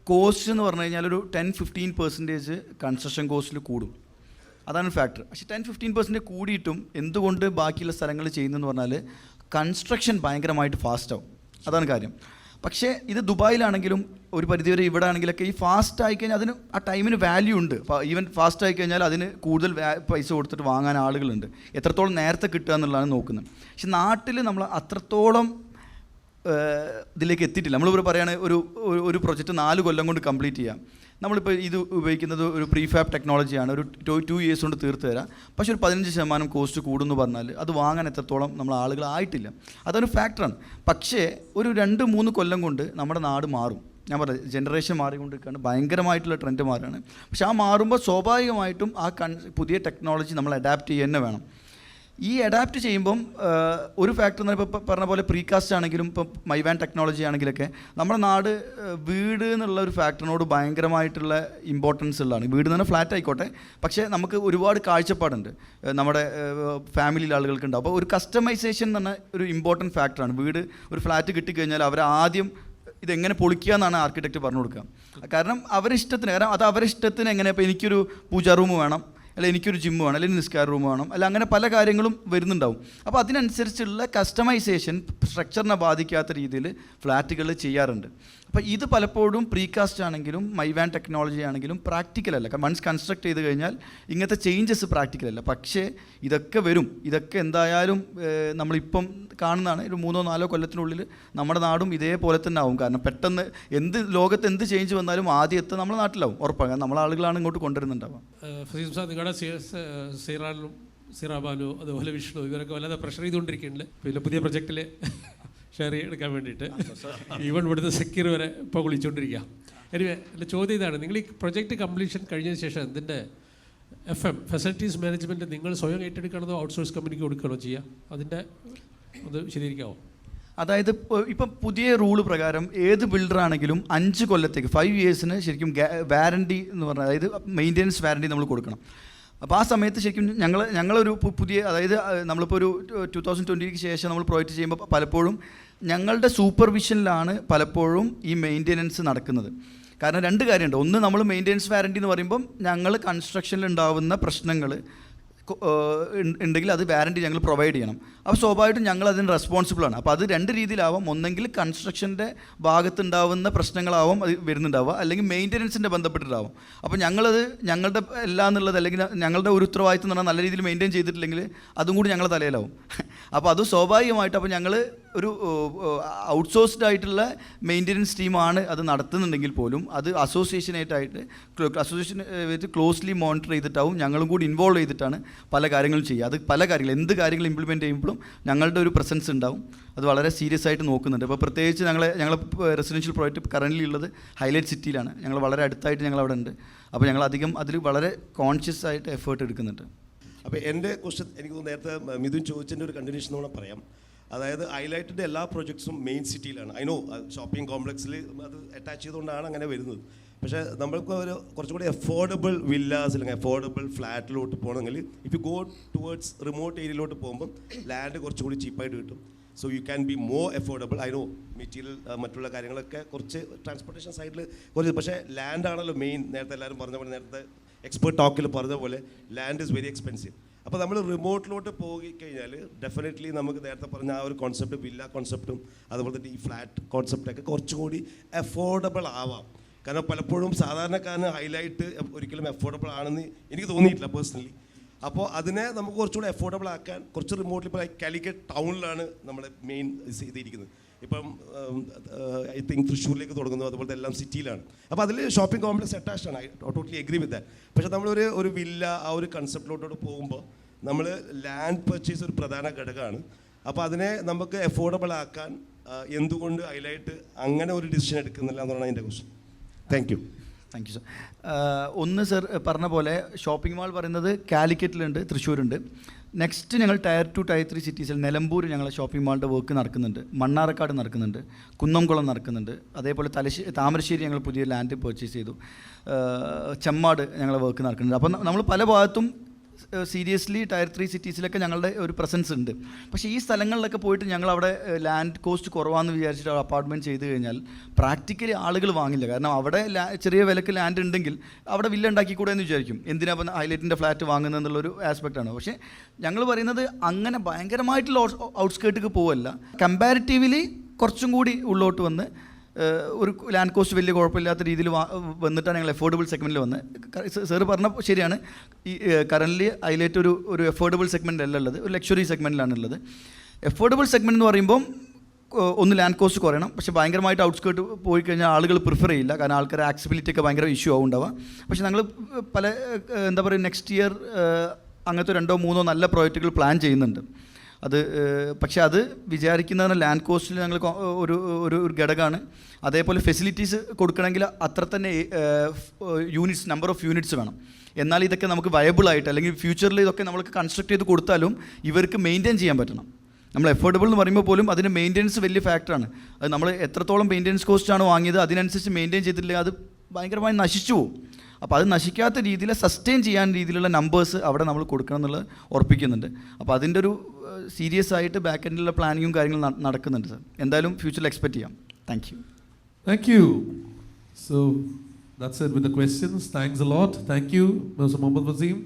കോസ്റ്റ് എന്ന് പറഞ്ഞു കഴിഞ്ഞാൽ ഒരു 10-15% കൺസ്ട്രക്ഷൻ കോസ്റ്റിൽ കൂടും. അതാണ് ഫാക്ടർ. പക്ഷേ 10-15% കൂടിയിട്ടും എന്തുകൊണ്ട് ബാക്കിയുള്ള സ്ഥലങ്ങൾ ചെയ്യുന്നതെന്ന് പറഞ്ഞാൽ കൺസ്ട്രക്ഷൻ ഭയങ്കരമായിട്ട് ഫാസ്റ്റാവും. അതാണ് കാര്യം. പക്ഷേ ഇത് ദുബായിലാണെങ്കിലും ഒരു പരിധിവരെ ഇവിടെ ആണെങ്കിലൊക്കെ ഈ ഫാസ്റ്റ് ആയിക്കഴിഞ്ഞാൽ അതിന് ആ ടൈമിന് വാല്യൂ ഉണ്ട്. ഈവൻ ഫാസ്റ്റ് ആയിക്കഴിഞ്ഞാൽ അതിന് കൂടുതൽ പൈസ കൊടുത്തിട്ട് വാങ്ങാൻ ആളുകളുണ്ട്. എത്രത്തോളം നേരത്തെ കിട്ടുക എന്നുള്ളതാണ് നോക്കുന്നത്. പക്ഷെ നാട്ടിൽ നമ്മൾ അത്രത്തോളം ഇതിലേക്ക് എത്തിയിട്ടില്ല. നമ്മളിവിടെ പറയുകയാണെങ്കിൽ ഒരു പ്രൊജക്റ്റ് 4 കൊല്ലം കൊണ്ട് കംപ്ലീറ്റ് ചെയ്യാം. നമ്മളിപ്പോൾ ഇത് ഉപയോഗിക്കുന്നത് ഒരു പ്രീഫാബ് ടെക്നോളജിയാണ്, ഒരു 2 years കൊണ്ട് തീർത്ത് തരാം. പക്ഷേ ഒരു 15% കോസ്റ്റ് കൂടുമെന്ന് പറഞ്ഞാൽ അത് വാങ്ങാൻ എത്രത്തോളം നമ്മൾ ആളുകളായിട്ടില്ല. അതൊരു ഫാക്ടറാണ്. പക്ഷേ ഒരു 2-3 കൊല്ലം കൊണ്ട് നമ്മുടെ നാട് മാറും. ഞാൻ പറഞ്ഞത് ജനറേഷൻ മാറിക്കൊണ്ടിരിക്കുകയാണ്, ഭയങ്കരമായിട്ടുള്ള ട്രെൻഡ് മാറുകയാണ്. പക്ഷെ ആ മാറുമ്പോൾ സ്വാഭാവികമായിട്ടും ആ പുതിയ ടെക്നോളജി നമ്മൾ അഡാപ്റ്റ് ചെയ്യുക തന്നെ വേണം. ഈ അഡാപ്റ്റ് ചെയ്യുമ്പം ഒരു ഫാക്ടർ എന്ന് ഇപ്പോൾ പറഞ്ഞ പോലെ പ്രീകാസ്റ്റ് ആണെങ്കിലും ഇപ്പം മൈവാൻ ടെക്നോളജി ആണെങ്കിലൊക്കെ നമ്മുടെ നാട് വീട് എന്നുള്ള ഒരു ഫാക്ടറിനോട് ഭയങ്കരമായിട്ടുള്ള ഇമ്പോർട്ടൻസ് ഉള്ളതാണ്. വീട് എന്ന് പറഞ്ഞാൽ ഫ്ലാറ്റ് ആയിക്കോട്ടെ, പക്ഷേ നമുക്ക് ഒരുപാട് കാഴ്ചപ്പാടുണ്ട് നമ്മുടെ ഫാമിലിയിൽ ആളുകൾക്കുണ്ടാവും. അപ്പോൾ ഒരു കസ്റ്റമൈസേഷൻ എന്ന് പറഞ്ഞാൽ ഒരു ഇമ്പോർട്ടൻറ്റ് ഫാക്ടറാണ്. വീട് ഒരു ഫ്ലാറ്റ് കിട്ടിക്കഴിഞ്ഞാൽ അവരാദ്യം ഇതെങ്ങനെ പൊളിക്കുക എന്നാണ് ആർക്കിടെക്റ്റ് പറഞ്ഞു കൊടുക്കുക. കാരണം അവരിഷ്ടത്തിന്, കാരണം അത് അവരിഷ്ടത്തിന് എങ്ങനെ, ഇപ്പോൾ എനിക്കൊരു പൂജാ റൂം വേണം, അല്ല എനിക്കൊരു ജിം വേണം, അല്ലെങ്കിൽ നിസ്കാര റൂം വേണം, അല്ല അങ്ങനെ പല കാര്യങ്ങളും വരുന്നുണ്ടാവും. അപ്പോൾ അതിനനുസരിച്ചുള്ള കസ്റ്റമൈസേഷൻ സ്ട്രക്ചറിനെ ബാധിക്കാത്ത രീതിയിൽ ഫ്ലാറ്റുകൾ ചെയ്യാറുണ്ട്. അപ്പോൾ ഇത് പലപ്പോഴും പ്രീകാസ്റ്റ് ആണെങ്കിലും മൈവാൻ ടെക്നോളജി ആണെങ്കിലും പ്രാക്ടിക്കലല്ല. വൺസ് കൺസ്ട്രക്ട് ചെയ്ത് കഴിഞ്ഞാൽ ഇങ്ങനത്തെ ചേഞ്ചസ് പ്രാക്ടിക്കലല്ല. പക്ഷേ ഇതൊക്കെ വരും. ഇതൊക്കെ എന്തായാലും നമ്മളിപ്പം കാണുന്നതാണ്. ഒരു 3-4 കൊല്ലത്തിനുള്ളിൽ നമ്മുടെ നാടും ഇതേപോലെ തന്നെ ആവും. കാരണം പെട്ടെന്ന് ലോകത്ത് എന്ത് ചേഞ്ച് വന്നാലും ആദ്യത്തെ നമ്മുടെ നാട്ടിലാവും ഉറപ്പാണ്. കാരണം നമ്മളെ ആളുകളാണ് ഇങ്ങോട്ട് കൊണ്ടുവരുന്നുണ്ടാവുക. നിങ്ങളുടെ സിറാബാനു അതുപോലെ വിഷ്ണു ഇവരൊക്കെ വല്ലാതെ പ്രഷർ ചെയ്തുകൊണ്ടിരിക്കുന്നുണ്ട് പിന്നെ പുതിയ പ്രൊജക്റ്റിൽ ഷെയർ എടുക്കാൻ വേണ്ടിയിട്ട്. ഈവൻ ഇവിടുത്തെ സെക്യൂർ വരെ ഇപ്പോൾ വിളിച്ചുകൊണ്ടിരിക്കുക. എനിവേ എൻ്റെ ചോദ്യം ഇതാണ്, നിങ്ങൾ ഈ പ്രൊജക്റ്റ് കംപ്ലീഷൻ കഴിഞ്ഞതിന് ശേഷം ഇതിൻ്റെ FM ഫെസിലിറ്റീസ് മാനേജ്മെൻറ്റ് നിങ്ങൾ സ്വയം ഏറ്റെടുക്കണതോ ഔട്ട്സോഴ്സ് കമ്പനിക്ക് കൊടുക്കണോ ചെയ്യുക? അതിൻ്റെ അത് വിശദീകരിക്കാമോ? അതായത് ഇപ്പം പുതിയ റൂള് പ്രകാരം ഏത് ബിൽഡറാണെങ്കിലും 5 കൊല്ലത്തേക്ക് 5 yearsന് ശരിക്കും വാറണ്ടി എന്ന് പറഞ്ഞാൽ, അതായത് മെയിൻ്റെനൻസ് വാറണ്ടി നമ്മൾ കൊടുക്കണം. അപ്പോൾ ആ സമയത്ത് ശരിക്കും ഞങ്ങളൊരു പുതിയ, അതായത് നമ്മളിപ്പോൾ ഒരു 2020 ശേഷം നമ്മൾ പ്രൊജക്റ്റ് ചെയ്യുമ്പോൾ പലപ്പോഴും ഞങ്ങളുടെ സൂപ്പർവിഷനിലാണ് പലപ്പോഴും ഈ മെയിൻ്റെനൻസ് നടക്കുന്നത്. കാരണം 2 കാര്യമുണ്ട്. ഒന്ന്, നമ്മൾ മെയിൻ്റെനൻസ് വാറണ്ടി എന്ന് പറയുമ്പം ഞങ്ങൾ കൺസ്ട്രക്ഷനിൽ ഉണ്ടാകുന്ന പ്രശ്നങ്ങൾ ഉണ്ടെങ്കിൽ അത് വാറണ്ടി ഞങ്ങൾ പ്രൊവൈഡ് ചെയ്യണം. അപ്പോൾ സ്വാഭാവികമായിട്ടും ഞങ്ങൾ അതിന് റെസ്പോൺസിബിളാണ്. അപ്പോൾ അത് 2 രീതിയിലാവാം. ഒന്നെങ്കിൽ കൺസ്ട്രക്ഷൻ്റെ ഭാഗത്തുണ്ടാവുന്ന പ്രശ്നങ്ങളാവും അത് വരുന്നുണ്ടാവുക, അല്ലെങ്കിൽ മെയിൻ്റെനൻസിൻ്റെ ബന്ധപ്പെട്ടിട്ടാവും. അപ്പോൾ ഞങ്ങളത് ഞങ്ങളുടെ എല്ലാം എന്നുള്ളത്, അല്ലെങ്കിൽ ഞങ്ങളുടെ ഒരു ഉത്തരവാദിത്വം എന്ന് പറഞ്ഞാൽ നല്ല രീതിയിൽ മെയിൻറ്റെയിൻ ചെയ്തിട്ടില്ലെങ്കിൽ അതും കൂടി ഞങ്ങളുടെ തലയിലാവും. അപ്പോൾ അത് സ്വാഭാവികമായിട്ട് അപ്പോൾ ഞങ്ങൾ ഒരു ഔട്ട്സോഴ്സ്ഡ് ആയിട്ടുള്ള മെയിൻ്റെനൻസ് ടീമാണ് അത് നടത്തുന്നുണ്ടെങ്കിൽ പോലും അത് അസോസിയേഷനായിട്ട് ക്ലോസ്ലി മോണിറ്റർ ചെയ്തിട്ടാവും, ഞങ്ങളും കൂടി ഇൻവോൾവ് ചെയ്തിട്ടാണ് പല കാര്യങ്ങളും ചെയ്യുക. അത് പല കാര്യങ്ങൾ എന്ത് കാര്യങ്ങൾ ഇംപ്ലിമെൻറ്റ് ചെയ്യുമ്പോഴും ഞങ്ങളുടെ ഒരു പ്രസൻസ് ഉണ്ടാവും. അത് വളരെ സീരിയസ് ആയിട്ട് നോക്കുന്നുണ്ട്. ഇപ്പോൾ പ്രത്യേകിച്ച് ഞങ്ങൾ റെസിഡൻഷ്യൽ പ്രോജക്റ്റ് കറൻ്റ് ഉള്ളത് ഹൈലൈറ്റ് സിറ്റിയിലാണ്. ഞങ്ങൾ വളരെ അടുത്തായിട്ട് ഞങ്ങൾ അവിടെ ഉണ്ട്. അപ്പോൾ ഞങ്ങൾ അധികം അതിൽ വളരെ കോൺഷ്യസ് ആയിട്ട് എഫേർട്ട് എടുക്കുന്നുണ്ട്. അപ്പോൾ എൻ്റെ ക്വസ്റ്റ്യൻ എനിക്ക് നേരത്തെ മിഥുൻ ചോദിച്ചതിൻ്റെ ഒരു കണ്ടിന്യൂഷൻ എന്ന് പറയാം. അതായത് ഹൈലൈറ്റിൻ്റെ എല്ലാ പ്രോജക്ട്സും മെയിൻ സിറ്റിയിലാണ്. ഐ നോ ഷോപ്പിംഗ് കോംപ്ലക്സിൽ അത് അറ്റാച്ച് ചെയ്തുകൊണ്ടാണ് അങ്ങനെ വരുന്നത്. പക്ഷേ നമ്മൾക്ക് ഒരു കുറച്ചുകൂടി അഫോർഡബിൾ വില്ലാസ് അല്ലെങ്കിൽ അഫോർഡബിൾ ഫ്ലാറ്റിലോട്ട് പോകണമെങ്കിൽ if you go towards remote ഏരിയയിലോട്ട് പോകുമ്പോൾ ലാൻഡ് കുറച്ചുകൂടി ചീപ്പായിട്ട് കിട്ടും. So you can be more affordable. I know material മറ്റുള്ള കാര്യങ്ങളൊക്കെ കുറച്ച് ട്രാൻസ്പോർട്ടേഷൻ സൈഡിൽ കുറച്ച്, പക്ഷേ ലാൻഡാണല്ലോ മെയിൻ. നേരത്തെ എല്ലാവരും പറഞ്ഞ പോലെ, നേരത്തെ എക്സ്പേർട്ട് ടോക്കിൽ പറഞ്ഞ പോലെ ലാൻഡ് ഇസ് വെരി എക്സ്പെൻസീവ്. അപ്പോൾ നമ്മൾ റിമോട്ടിലോട്ട് പോയി കഴിഞ്ഞാൽ ഡെഫിനറ്റ്ലി നമുക്ക് നേരത്തെ പറഞ്ഞ ആ ഒരു കോൺസെപ്റ്റ്, വില്ല കോൺസെപ്റ്റും അതുപോലെ തന്നെ ഈ ഫ്ലാറ്റ് കോൺസെപ്റ്റൊക്കെ കുറച്ചുകൂടി അഫോർഡബിൾ ആവാം. കാരണം പലപ്പോഴും സാധാരണക്കാരന് ഹൈലൈറ്റ് ഒരിക്കലും അഫോർഡബിൾ ആണെന്ന് എനിക്ക് തോന്നിയിട്ടില്ല പേഴ്സണലി. അപ്പോൾ അതിനെ നമുക്ക് കുറച്ചുകൂടി അഫോർഡബിൾ ആക്കാൻ കുറച്ച് റിമോട്ടിൽ ഇപ്പോൾ കാലിക്കറ്റ് ടൗണിലാണ് നമ്മുടെ മെയിൻ ചെയ്തിരിക്കുന്നത്. ഇപ്പം ഐ തിങ്ക് തൃശ്ശൂരിലേക്ക് തുടങ്ങുന്നു, അതുപോലത്തെ എല്ലാം സിറ്റിയിലാണ്. അപ്പോൾ അതിൽ ഷോപ്പിംഗ് കോംപ്ലക്സ് അറ്റാച്ച്ഡ് ആണ്. I totally agree with that. പക്ഷേ നമ്മളൊരു വില്ല ആ ഒരു കൺസെപ്റ്റിലോട്ട് പോകുമ്പോൾ നമ്മൾ ലാൻഡ് പർച്ചേസ് ഒരു പ്രധാന ഘടകമാണ്. അപ്പോൾ അതിനെ നമുക്ക് അഫോർഡബിൾ ആക്കാൻ എന്തുകൊണ്ട് ഹൈലൈറ്റ് അങ്ങനെ ഒരു ഡിസിഷൻ എടുക്കുന്നില്ല എന്നാണ് എൻ്റെ ക്വസ്റ്റ്യൻ. Thank you sir. ഒന്ന് സർ പറഞ്ഞ പോലെ ഷോപ്പിംഗ് മാൾ പറയുന്നത് കാലിക്കറ്റിലുണ്ട്, തൃശ്ശൂരുണ്ട്. നെക്സ്റ്റ് ഞങ്ങൾ ടയർ 2 ടയർ 3 സിറ്റീസിൽ നിലമ്പൂർ ഞങ്ങൾ ഷോപ്പിംഗ് മാളിൻ്റെ വർക്ക് നടക്കുന്നുണ്ട്, മണ്ണാർക്കാട് നടക്കുന്നുണ്ട്, കുന്നംകുളം നടക്കുന്നുണ്ട്. അതേപോലെ താമരശ്ശേരി ഞങ്ങൾ പുതിയ ലാൻഡ് പർച്ചേസ് ചെയ്തു, ചെമ്മാട് ഞങ്ങൾ വർക്ക് നടക്കുന്നുണ്ട്. അപ്പം നമ്മൾ പല ഭാഗത്തും സീരിയസ്ലി ടയർ 3 സിറ്റീസിലൊക്കെ ഞങ്ങളുടെ ഒരു പ്രസൻസ് ഉണ്ട്. പക്ഷേ ഈ സ്ഥലങ്ങളിലൊക്കെ പോയിട്ട് ഞങ്ങൾ അവിടെ ലാൻഡ് കോസ്റ്റ് കുറവാണെന്ന് വിചാരിച്ചിട്ട് അപ്പാർട്ട്മെൻറ്റ് ചെയ്ത് കഴിഞ്ഞാൽ പ്രാക്ടിക്കലി ആളുകൾ വാങ്ങില്ല. കാരണം അവിടെ ചെറിയ വിലക്ക് ലാൻഡ് ഉണ്ടെങ്കിൽ അവിടെ വില്ല ഉണ്ടാക്കിക്കൂടെ എന്ന് വിചാരിക്കും. എന്തിനാ അപ്പം ഹൈലൈറ്റിൻ്റെ ഫ്ലാറ്റ് വാങ്ങുന്നതെന്നുള്ളൊരു ആസ്പെക്റ്റാണ്. പക്ഷേ ഞങ്ങൾ പറയുന്നത് അങ്ങനെ ഭയങ്കരമായിട്ടുള്ള ഔട്ട്സ്കേർട്ടിക്ക് പോവല്ല, കമ്പാരിറ്റീവ്ലി കുറച്ചും കൂടി ഉള്ളോട്ട് വന്ന് ഒരു ലാൻഡ് കോസ്റ്റ് വലിയ കുഴപ്പമില്ലാത്ത രീതിയിൽ വന്നിട്ടാണ് ഞങ്ങൾ അഫോർഡബിൾ സെഗ്മെൻറ്റിൽ വന്ന്. സാറ് പറഞ്ഞ ശരിയാണ്, ഈ കറൻ്റ്ലി ഹൈലൈറ്റ് ഒരു അഫോർഡബിൾ സെഗ്മെൻ്റ് അല്ല ഉള്ളത്, ഒരു ലക്ഷറി സെഗ്മെൻറ്റിലാണ് ഉള്ളത്. അഫോർഡബിൾ സെഗ്മെൻറ്റ് എന്ന് പറയുമ്പം ഒന്ന് ലാൻഡ് കോസ്റ്റ് കുറയണം, പക്ഷേ ഭയങ്കരമായിട്ട് ഔട്ട്സ്കേർട്ട് പോയി കഴിഞ്ഞാൽ ആളുകൾ പ്രിഫർ ചെയ്യില്ല. കാരണം ആൾക്കാർ ആക്സസിബിലിറ്റി ഒക്കെ ഭയങ്കര ഇഷ്യൂ ആവും ഉണ്ടാവുക. പക്ഷേ ഞങ്ങൾ പല എന്താ പറയുക നെക്സ്റ്റ് ഇയർ അങ്ങനത്തെ 2-3 നല്ല പ്രോജക്റ്റുകൾ പ്ലാൻ ചെയ്യുന്നുണ്ട്. അത് പക്ഷേ അത് വിചാരിക്കുന്നതിന് ലാൻഡ് കോസ്റ്റിൽ ഞങ്ങൾ ഒരു ഘടകമാണ്. അതേപോലെ ഫെസിലിറ്റീസ് കൊടുക്കണമെങ്കിൽ അത്ര തന്നെ യൂണിറ്റ്സ്, നമ്പർ ഓഫ് യൂണിറ്റ്സ് വേണം. എന്നാൽ ഇതൊക്കെ നമുക്ക് വയബിളായിട്ട് അല്ലെങ്കിൽ ഫ്യൂച്ചറിൽ ഇതൊക്കെ നമ്മൾക്ക് കൺസ്ട്രക്ട് ചെയ്ത് കൊടുത്താലും ഇവർക്ക് മെയിൻറ്റെയിൻ ചെയ്യാൻ പറ്റണം. നമ്മൾ എഫോർഡബിൾ എന്ന് പറയുമ്പോൾ പോലും അതിന് മെയിൻ്റെനൻസ് വലിയ ഫാക്ടറാണ്. അത് നമ്മൾ എത്രത്തോളം മെയിൻ്റെനൻസ് കോസ്റ്റാണ് വാങ്ങിയത് അതിനനുസരിച്ച് മെയിൻറ്റെയിൻ ചെയ്തിട്ടില്ലെങ്കിൽ അത് ഭയങ്കരമായി നശിച്ചു പോകും. അപ്പോൾ അത് നശിക്കാത്ത രീതിയിൽ സസ്റ്റെയിൻ ചെയ്യാൻ രീതിയിലുള്ള നമ്പേഴ്സ് അവിടെ നമ്മൾ കൊടുക്കണം എന്നുള്ളത് ഉറപ്പിക്കുന്നുണ്ട്. അപ്പോൾ അതിൻ്റെ ഒരു സീരിയസ് ആയിട്ട് ബാക്ക് എൻഡിലുള്ള പ്ലാനിങ്ങും കാര്യങ്ങളും നടക്കുന്നുണ്ട് സർ. എന്തായാലും ഫ്യൂച്ചറിൽ എക്സ്പെക്റ്റ് ചെയ്യാം. Thank you. Thank you. So that's it with the questions. Thanks a lot. Thank you, Mr. Mohammad Waseem.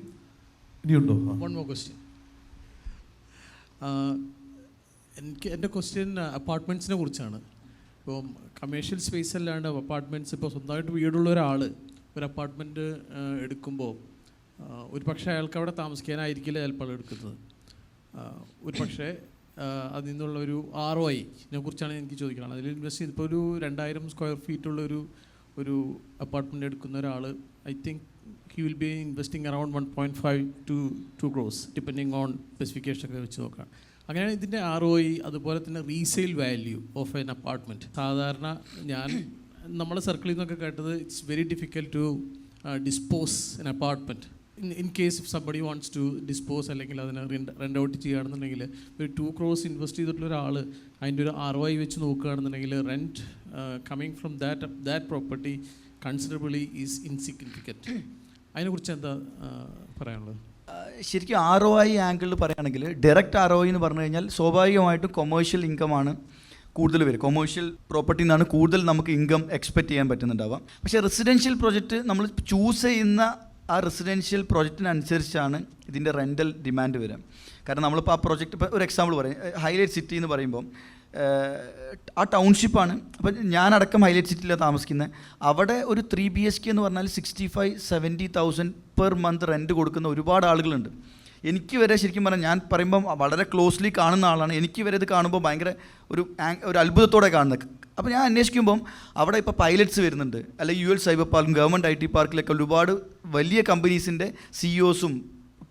ഇനിയുണ്ടോ? One more question. എൻ്റെ ക്വസ്റ്റ്യൻ അപ്പാർട്ട്മെൻറ്റ്സിനെ കുറിച്ചാണ്. ഇപ്പം കമേഴ്ഷ്യൽ സ്പേസ് അല്ലാണ്ട് അപ്പാർട്ട്മെൻറ്റ്സ്, ഇപ്പോൾ സ്വന്തമായിട്ട് വീടുള്ള ഒരാൾ ഒരു അപ്പാർട്ട്മെൻറ്റ് എടുക്കുമ്പോൾ ഒരു പക്ഷേ അയാൾക്ക് അവിടെ താമസിക്കാനായിരിക്കില്ല ചിലപ്പോൾ എടുക്കുന്നത്. ഒരു പക്ഷേ അതിൽ നിന്നുള്ള ഒരു ROI കുറിച്ചാണ് എനിക്ക് ചോദിക്കുന്നത്. അതിൽ ഇൻവെസ്റ്റ് ചെയ്ത് ഇപ്പോൾ ഒരു 2000 സ്ക്വയർ ഫീറ്റുള്ള ഒരു അപ്പാർട്ട്മെൻറ്റ് എടുക്കുന്ന ഒരാൾ, I think he will be investing around 1.5 to 2 crores depending on specification ഒക്കെ വെച്ച് നോക്കാം. അങ്ങനെയാണ് ഇതിൻ്റെ ROI. അതുപോലെ തന്നെ resale value of an apartment. സാധാരണ നമ്മളെ സർക്കിളിൽ നിന്നൊക്കെ കേട്ടത് it's very difficult to dispose an apartment. In case if somebody wants to dispose അല്ലെങ്കിൽ അതിനെ റെൻ്റ് ഔട്ട് ചെയ്യുകയാണെന്നുണ്ടെങ്കിൽ ഒരു 2 crores ഇൻവെസ്റ്റ് ചെയ്തിട്ടുള്ള ഒരാൾ അതിൻ്റെ ഒരു ROI വെച്ച് നോക്കുകയാണെന്നുണ്ടെങ്കിൽ rent coming from that property considerably is insignificant. അതിനെക്കുറിച്ച് എന്താ പറയാനുള്ളത്? ശരിക്കും ROI ആംഗിളിൽ പറയുകയാണെങ്കിൽ ഡയറക്റ്റ് ROI എന്ന് പറഞ്ഞു കഴിഞ്ഞാൽ സ്വാഭാവികമായിട്ടും കൊമേഴ്ഷ്യൽ ഇൻകമാണ് കൂടുതൽ വരും. കൊമേഴ്ഷ്യൽ പ്രോപ്പർട്ടിയിൽ നിന്നാണ് കൂടുതൽ നമുക്ക് ഇൻകം എക്സ്പെക്റ്റ് ചെയ്യാൻ പറ്റുന്നുണ്ടാവാം. പക്ഷേ റെസിഡൻഷ്യൽ പ്രോജക്റ്റ് നമ്മൾ ചൂസ് ചെയ്യുന്ന ആ റെസിഡൻഷ്യൽ പ്രോജക്റ്റിനനുസരിച്ചാണ് ഇതിൻ്റെ റെൻ്റൽ ഡിമാൻഡ് വരിക. കാരണം നമ്മളിപ്പോൾ ആ പ്രോജക്റ്റ്, ഇപ്പോൾ ഒരു എക്സാമ്പിൾ പറയും, ഹൈലൈറ്റ് സിറ്റി എന്ന് പറയുമ്പം ആ ടൗൺഷിപ്പാണ്. അപ്പം ഞാനടക്കം ഹൈലൈറ്റ് സിറ്റിയിലാണ് താമസിക്കുന്നത്. അവിടെ ഒരു 3 BHK എന്ന് പറഞ്ഞാൽ 65,000-70,000 പെർ മന്ത് റെൻറ്റ് കൊടുക്കുന്ന ഒരുപാട് ആളുകളുണ്ട്. എനിക്ക് വരെ ശരിക്കും പറഞ്ഞാൽ, ഞാൻ പറയുമ്പം വളരെ ക്ലോസ്ലി കാണുന്ന ആളാണ്, എനിക്ക് വരെ ഇത് കാണുമ്പോൾ ഭയങ്കര ഒരു അത്ഭുതത്തോടെ കാണുന്നത്. അപ്പോൾ ഞാൻ അന്വേഷിക്കുമ്പം അവിടെ ഇപ്പോൾ പൈലറ്റ്സ് വരുന്നുണ്ട്, അല്ലെങ്കിൽ UL സൈബർ പാർക്കും ഗവൺമെൻറ് IT പാർക്കിലൊക്കെ ഒരുപാട് വലിയ കമ്പനീസിൻ്റെ CEOസും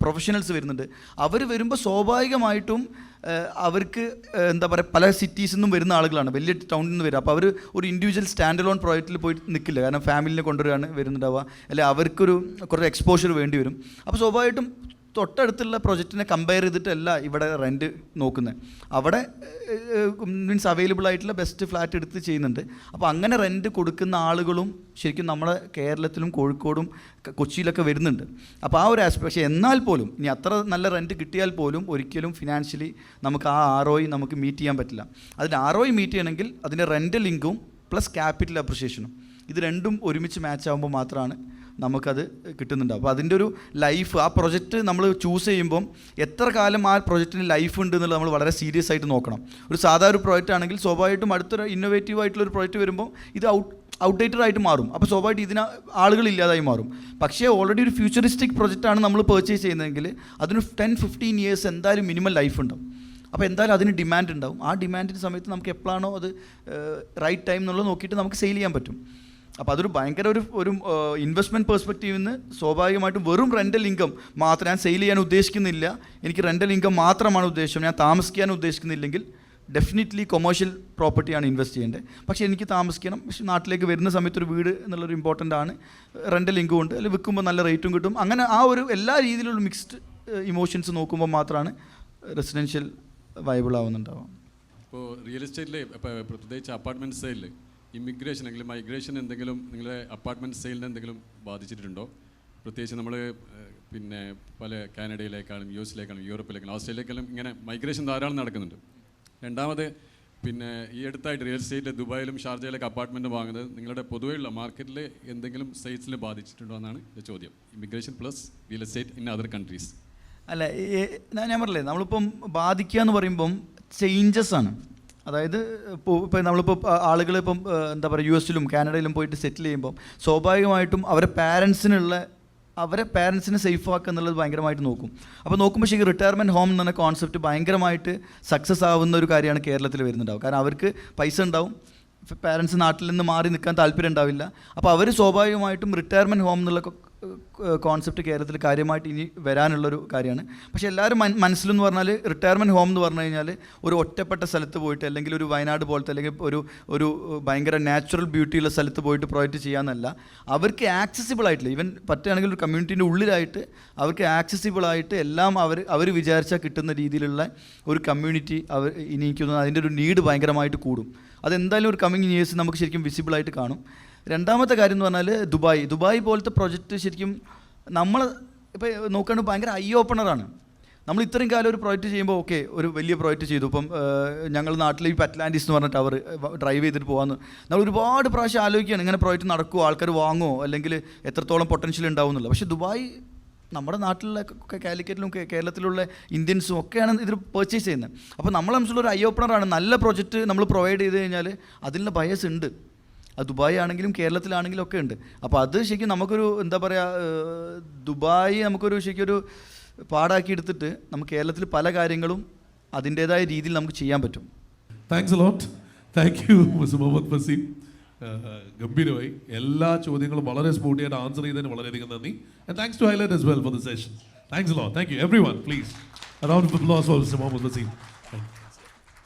പ്രൊഫഷണൽസ് വരുന്നുണ്ട്. അവർ വരുമ്പോൾ സ്വാഭാവികമായിട്ടും അവർക്ക് എന്താ പറയുക, പല സിറ്റീസിൽ നിന്നും വരുന്ന ആളുകളാണ്, വലിയ ടൗണിൽ നിന്ന് വരിക. അപ്പോൾ അവർ ഒരു ഇൻഡിവിജ്വൽ സ്റ്റാൻഡ് അലോൺ പ്രോജക്റ്റിൽ പോയി നിൽക്കില്ല, കാരണം ഫാമിലിനെ കൊണ്ടുവരികയാണ് വരുന്നുണ്ടാവുക, അല്ലെങ്കിൽ അവർക്കൊരു കുറച്ച് എക്സ്പോഷർ വേണ്ടി വരും. അപ്പോൾ സ്വാഭാവികമായിട്ടും തൊട്ടടുത്തുള്ള പ്രൊജക്റ്റിനെ കമ്പയർ ചെയ്തിട്ടല്ല ഇവിടെ റെൻറ്റ് നോക്കുന്നത്, അവിടെ മീൻസ് അവൈലബിൾ ആയിട്ടുള്ള ബെസ്റ്റ് ഫ്ലാറ്റ് എടുത്ത് ചെയ്യുന്നുണ്ട്. അപ്പോൾ അങ്ങനെ റെൻറ്റ് കൊടുക്കുന്ന ആളുകളും ശരിക്കും നമ്മുടെ കേരളത്തിലും കോഴിക്കോടും കൊച്ചിയിലൊക്കെ വരുന്നുണ്ട്. അപ്പോൾ ആ ഒരു ആസ്പെക്ട്, പക്ഷേ എന്നാൽ പോലും ഇനി അത്ര നല്ല റെൻറ്റ് കിട്ടിയാൽ പോലും ഒരിക്കലും ഫിനാൻഷ്യലി നമുക്ക് ആ ROI നമുക്ക് മീറ്റ് ചെയ്യാൻ പറ്റില്ല. അതിൻ്റെ ROI മീറ്റ് ചെയ്യണമെങ്കിൽ അതിൻ്റെ റെൻറ്റൽ ഇൻകം പ്ലസ് ക്യാപിറ്റൽ അപ്രിസിയേഷനും ഇത് രണ്ടും ഒരുമിച്ച് മാച്ച് ആകുമ്പോൾ മാത്രമാണ് നമുക്കത് കിട്ടുന്നുണ്ട്. അപ്പോൾ അതിൻ്റെ ഒരു ലൈഫ്, ആ പ്രൊജക്റ്റ് നമ്മൾ ചൂസ് ചെയ്യുമ്പം എത്ര കാലം ആ പ്രൊജക്റ്റിന് ലൈഫ് ഉണ്ട് എന്നുള്ളത് നമ്മൾ വളരെ സീരിയസ് ആയിട്ട് നോക്കണം. ഒരു സാധാരണ ഒരു പ്രോജക്റ്റ് ആണെങ്കിൽ സ്വാഭാവികമായിട്ടും അടുത്തൊരു ഇന്നോവേറ്റീവ് ആയിട്ടുള്ളൊരു പ്രോജക്റ്റ് വരുമ്പോൾ ഇത് ഔട്ട്ഡേറ്റഡ് ആയിട്ട് മാറും. അപ്പോൾ സ്വാഭാവികമായിട്ട് ഇതിന് ആളുകളില്ലാതായി മാറും. പക്ഷേ ഓൾറെഡി ഒരു ഫ്യൂച്ചറിസ്റ്റിക് പ്രൊജക്റ്റാണ് നമ്മൾ പർച്ചേസ് ചെയ്യുന്നതെങ്കിൽ അതിന് 10-15 ഇയേഴ്സ് എന്തായാലും മിനിമം ലൈഫ് ഉണ്ടാവും. അപ്പോൾ എന്തായാലും അതിന് ഡിമാൻഡ് ഉണ്ടാവും. ആ ഡിമാൻഡിൻ്റെ സമയത്ത് നമുക്ക് എപ്പോഴാണോ അത് റൈറ്റ് ടൈം എന്നുള്ളത് നോക്കിയിട്ട് നമുക്ക് സെയിൽ ചെയ്യാൻ പറ്റും. അപ്പോൾ അതൊരു ഭയങ്കര ഒരു ഇൻവെസ്റ്റ്മെൻറ്റ് പെർസ്പെക്റ്റീവിൽ നിന്ന് സ്വാഭാവികമായിട്ടും വെറും റെൻ്റൽ ഇൻകം മാത്രം, ഞാൻ സെയിൽ ചെയ്യാൻ ഉദ്ദേശിക്കുന്നില്ല, എനിക്ക് റെൻ്റൽ ഇൻകം മാത്രമാണ് ഉദ്ദേശം, ഞാൻ താമസിക്കാൻ ഉദ്ദേശിക്കുന്നില്ലെങ്കിൽ ഡെഫിനറ്റ്ലി കൊമേഴ്ഷ്യൽ പ്രോപ്പർട്ടിയാണ് ഇൻവെസ്റ്റ് ചെയ്യേണ്ടത്. പക്ഷേ എനിക്ക് താമസിക്കണം, പക്ഷേ നാട്ടിലേക്ക് വരുന്ന സമയത്ത് ഒരു വീട് എന്നുള്ളൊരു ഇമ്പോർട്ടൻ്റ് ആണ്, റെൻ്റൽ ഇൻകം ഉണ്ട്, അല്ലെങ്കിൽ വിൽക്കുമ്പോൾ നല്ല റേറ്റും കിട്ടും. അങ്ങനെ ആ ഒരു എല്ലാ രീതിയിലുള്ള മിക്സ്ഡ് ഇമോഷൻസ് നോക്കുമ്പോൾ മാത്രമാണ് റെസിഡൻഷ്യൽ വയബിൾ ആവുന്നുണ്ടാവുക. ഇപ്പോൾ റിയൽ എസ്റ്റേറ്റിൽ ഇപ്പോൾ പ്രത്യേകിച്ച് അപ്പാർട്ട്മെൻറ്റ് സെയിലിൽ ഇമിഗ്രേഷൻ അല്ലെങ്കിൽ മൈഗ്രേഷൻ എന്തെങ്കിലും നിങ്ങളുടെ അപ്പാർട്ട്മെൻറ്റ് സെയിലിനെ എന്തെങ്കിലും ബാധിച്ചിട്ടുണ്ടോ? പ്രത്യേകിച്ച് നമ്മൾ പിന്നെ പല കാനഡയിലേക്കാളും US-ലേക്കാളും യൂറോപ്പിലേക്കാളും ഓസ്ട്രേലിയയിലേക്കാളും ഇങ്ങനെ മൈഗ്രേഷൻ ധാരാളം നടക്കുന്നുണ്ട്. രണ്ടാമത് പിന്നെ ഈ അടുത്തായിട്ട് റിയൽ എസ്റ്റേറ്റിൽ ദുബായിലും ഷാർജയിലൊക്കെ അപ്പാർട്ട്മെൻറ്റ് വാങ്ങുന്നത് നിങ്ങളുടെ പൊതുവെയുള്ള മാർക്കറ്റിൽ എന്തെങ്കിലും സെയിൽസിൽ ബാധിച്ചിട്ടുണ്ടോ എന്നാണ് ചോദ്യം. Immigration plus real estate in other countries. അല്ല, ഞാൻ പറഞ്ഞില്ലേ, നമ്മളിപ്പം ബാധിക്കുക എന്ന് പറയുമ്പം ചേഞ്ചസ് ആണ്. അതായത് ഇപ്പോൾ നമ്മളിപ്പോൾ ആളുകൾ ഇപ്പം എന്താ പറയുക US-ലും കാനഡയിലും പോയിട്ട് സെറ്റിൽ ചെയ്യുമ്പം സ്വാഭാവികമായിട്ടും അവരെ പാരൻസിനെ സേഫ് ആക്കുക എന്നുള്ളത് ഭയങ്കരമായിട്ട് നോക്കും. അപ്പോൾ നോക്കുമ്പോൾ ശരിക്കും റിട്ടയർമെൻറ്റ് ഹോം എന്ന കോൺസെപ്റ്റ് ഭയങ്കരമായിട്ട് സക്സസ് ആവുന്ന ഒരു കാര്യമാണ് കേരളത്തിൽ വരുന്നുണ്ടാവും. കാരണം അവർക്ക് പൈസ ഉണ്ടാവും, പാരൻസ് നാട്ടിൽ നിന്ന് മാറി നിൽക്കാൻ താല്പര്യം ഉണ്ടാവില്ല. അപ്പോൾ അവർ സ്വാഭാവികമായിട്ടും റിട്ടയർമെൻറ്റ് ഹോം എന്നുള്ള കോൺസെപ്റ്റ് കേരളത്തിൽ കാര്യമായിട്ട് ഇനി വരാനുള്ളൊരു കാര്യമാണ്. പക്ഷേ എല്ലാവരും മനസ്സിലെന്ന് പറഞ്ഞാൽ റിട്ടയർമെൻറ്റ് ഹോം എന്ന് പറഞ്ഞു കഴിഞ്ഞാൽ ഒരു ഒറ്റപ്പെട്ട സ്ഥലത്ത് പോയിട്ട്, അല്ലെങ്കിൽ ഒരു വയനാട് പോലത്തെ, അല്ലെങ്കിൽ ഒരു ഭയങ്കര നാച്ചുറൽ ബ്യൂട്ടിയുള്ള സ്ഥലത്ത് പോയിട്ട് പ്രൊജക്റ്റ് ചെയ്യാമെന്നല്ല. അവർക്ക് ആക്സസിബിൾ ആയിട്ടില്ല, ഈവൻ പറ്റുകയാണെങ്കിൽ ഒരു കമ്മ്യൂണിറ്റീൻ്റെ ഉള്ളിലായിട്ട് അവർക്ക് ആക്സസിബിൾ ആയിട്ട് എല്ലാം അവർ വിചാരിച്ചാൽ കിട്ടുന്ന രീതിയിലുള്ള ഒരു കമ്മ്യൂണിറ്റി അവർ ഇനിയിക്കുന്നത്, അതിൻ്റെ ഒരു നീഡ് ഭയങ്കരമായിട്ട് കൂടും. അതെന്തായാലും ഒരു കമ്മിങ് ഇയേഴ്സ് നമുക്ക് ശരിക്കും വിസിബിളായിട്ട് കാണും. രണ്ടാമത്തെ കാര്യം എന്ന് പറഞ്ഞാൽ ദുബായ് പോലത്തെ പ്രൊജക്റ്റ് ശരിക്കും നമ്മൾ ഇപ്പോൾ നോക്കുകയാണെങ്കിൽ ഭയങ്കര ഐ ഓപ്പണറാണ്. നമ്മൾ ഇത്രയും കാലം ഒരു പ്രോജക്റ്റ് ചെയ്യുമ്പോൾ ഓക്കെ, ഒരു വലിയ പ്രോജക്റ്റ് ചെയ്തു, ഇപ്പം ഞങ്ങൾ നാട്ടിൽ ഇപ്പോൾ അറ്റ്ലാന്റിസ് എന്ന് പറഞ്ഞ ടവർ ഡ്രൈവ് ചെയ്തിട്ട് പോകാമെന്ന് നമ്മൾ ഒരുപാട് പ്രാവശ്യം ആലോചിക്കുകയാണ്, ഇങ്ങനെ പ്രോജക്റ്റ് നടക്കുമോ, ആൾക്കാർ വാങ്ങുമോ, അല്ലെങ്കിൽ എത്രത്തോളം പൊട്ടൻഷ്യൽ ഉണ്ടാവും എന്നുള്ളത്. പക്ഷേ ദുബായ് നമ്മുടെ നാട്ടിലുള്ള കാലിക്കറ്റിലും കേരളത്തിലുള്ള ഇന്ത്യൻസും ഒക്കെയാണ് ഇത് പർച്ചേസ് ചെയ്യുന്നത്. അപ്പോൾ നമ്മളെ സംബന്ധിച്ചുള്ള ഒരു ഐ ഓപ്പണറാണ്. നല്ല പ്രോജക്റ്റ് നമ്മൾ പ്രൊവൈഡ് ചെയ്ത് കഴിഞ്ഞാൽ അതിനുള്ള ബയസ് ഉണ്ട്. അത് ദുബായ് ആണെങ്കിലും കേരളത്തിലാണെങ്കിലും ഒക്കെ ഉണ്ട്. അപ്പോൾ അത് ശരിക്കും നമുക്കൊരു എന്താ പറയുക, ദുബായ് നമുക്കൊരു ശരിക്കും ഒരു പാടാക്കി എടുത്തിട്ട് നമുക്ക് കേരളത്തിൽ പല കാര്യങ്ങളും അതിൻ്റേതായ രീതിയിൽ നമുക്ക് ചെയ്യാൻ പറ്റും. Thanks a lot. Thank you mister Muhammad Faseem. ഗംഭീരമായി എല്ലാ ചോദ്യങ്ങളും വളരെ സ്പോട്ടിയായിട്ട് ആൻസർ ചെയ്തതിന് വളരെയധികം നന്ദി. And thanks to highlight as well for the session. Thanks a lot. Thank you everyone. Please a round of applause for Mr. Mohammad Waseem.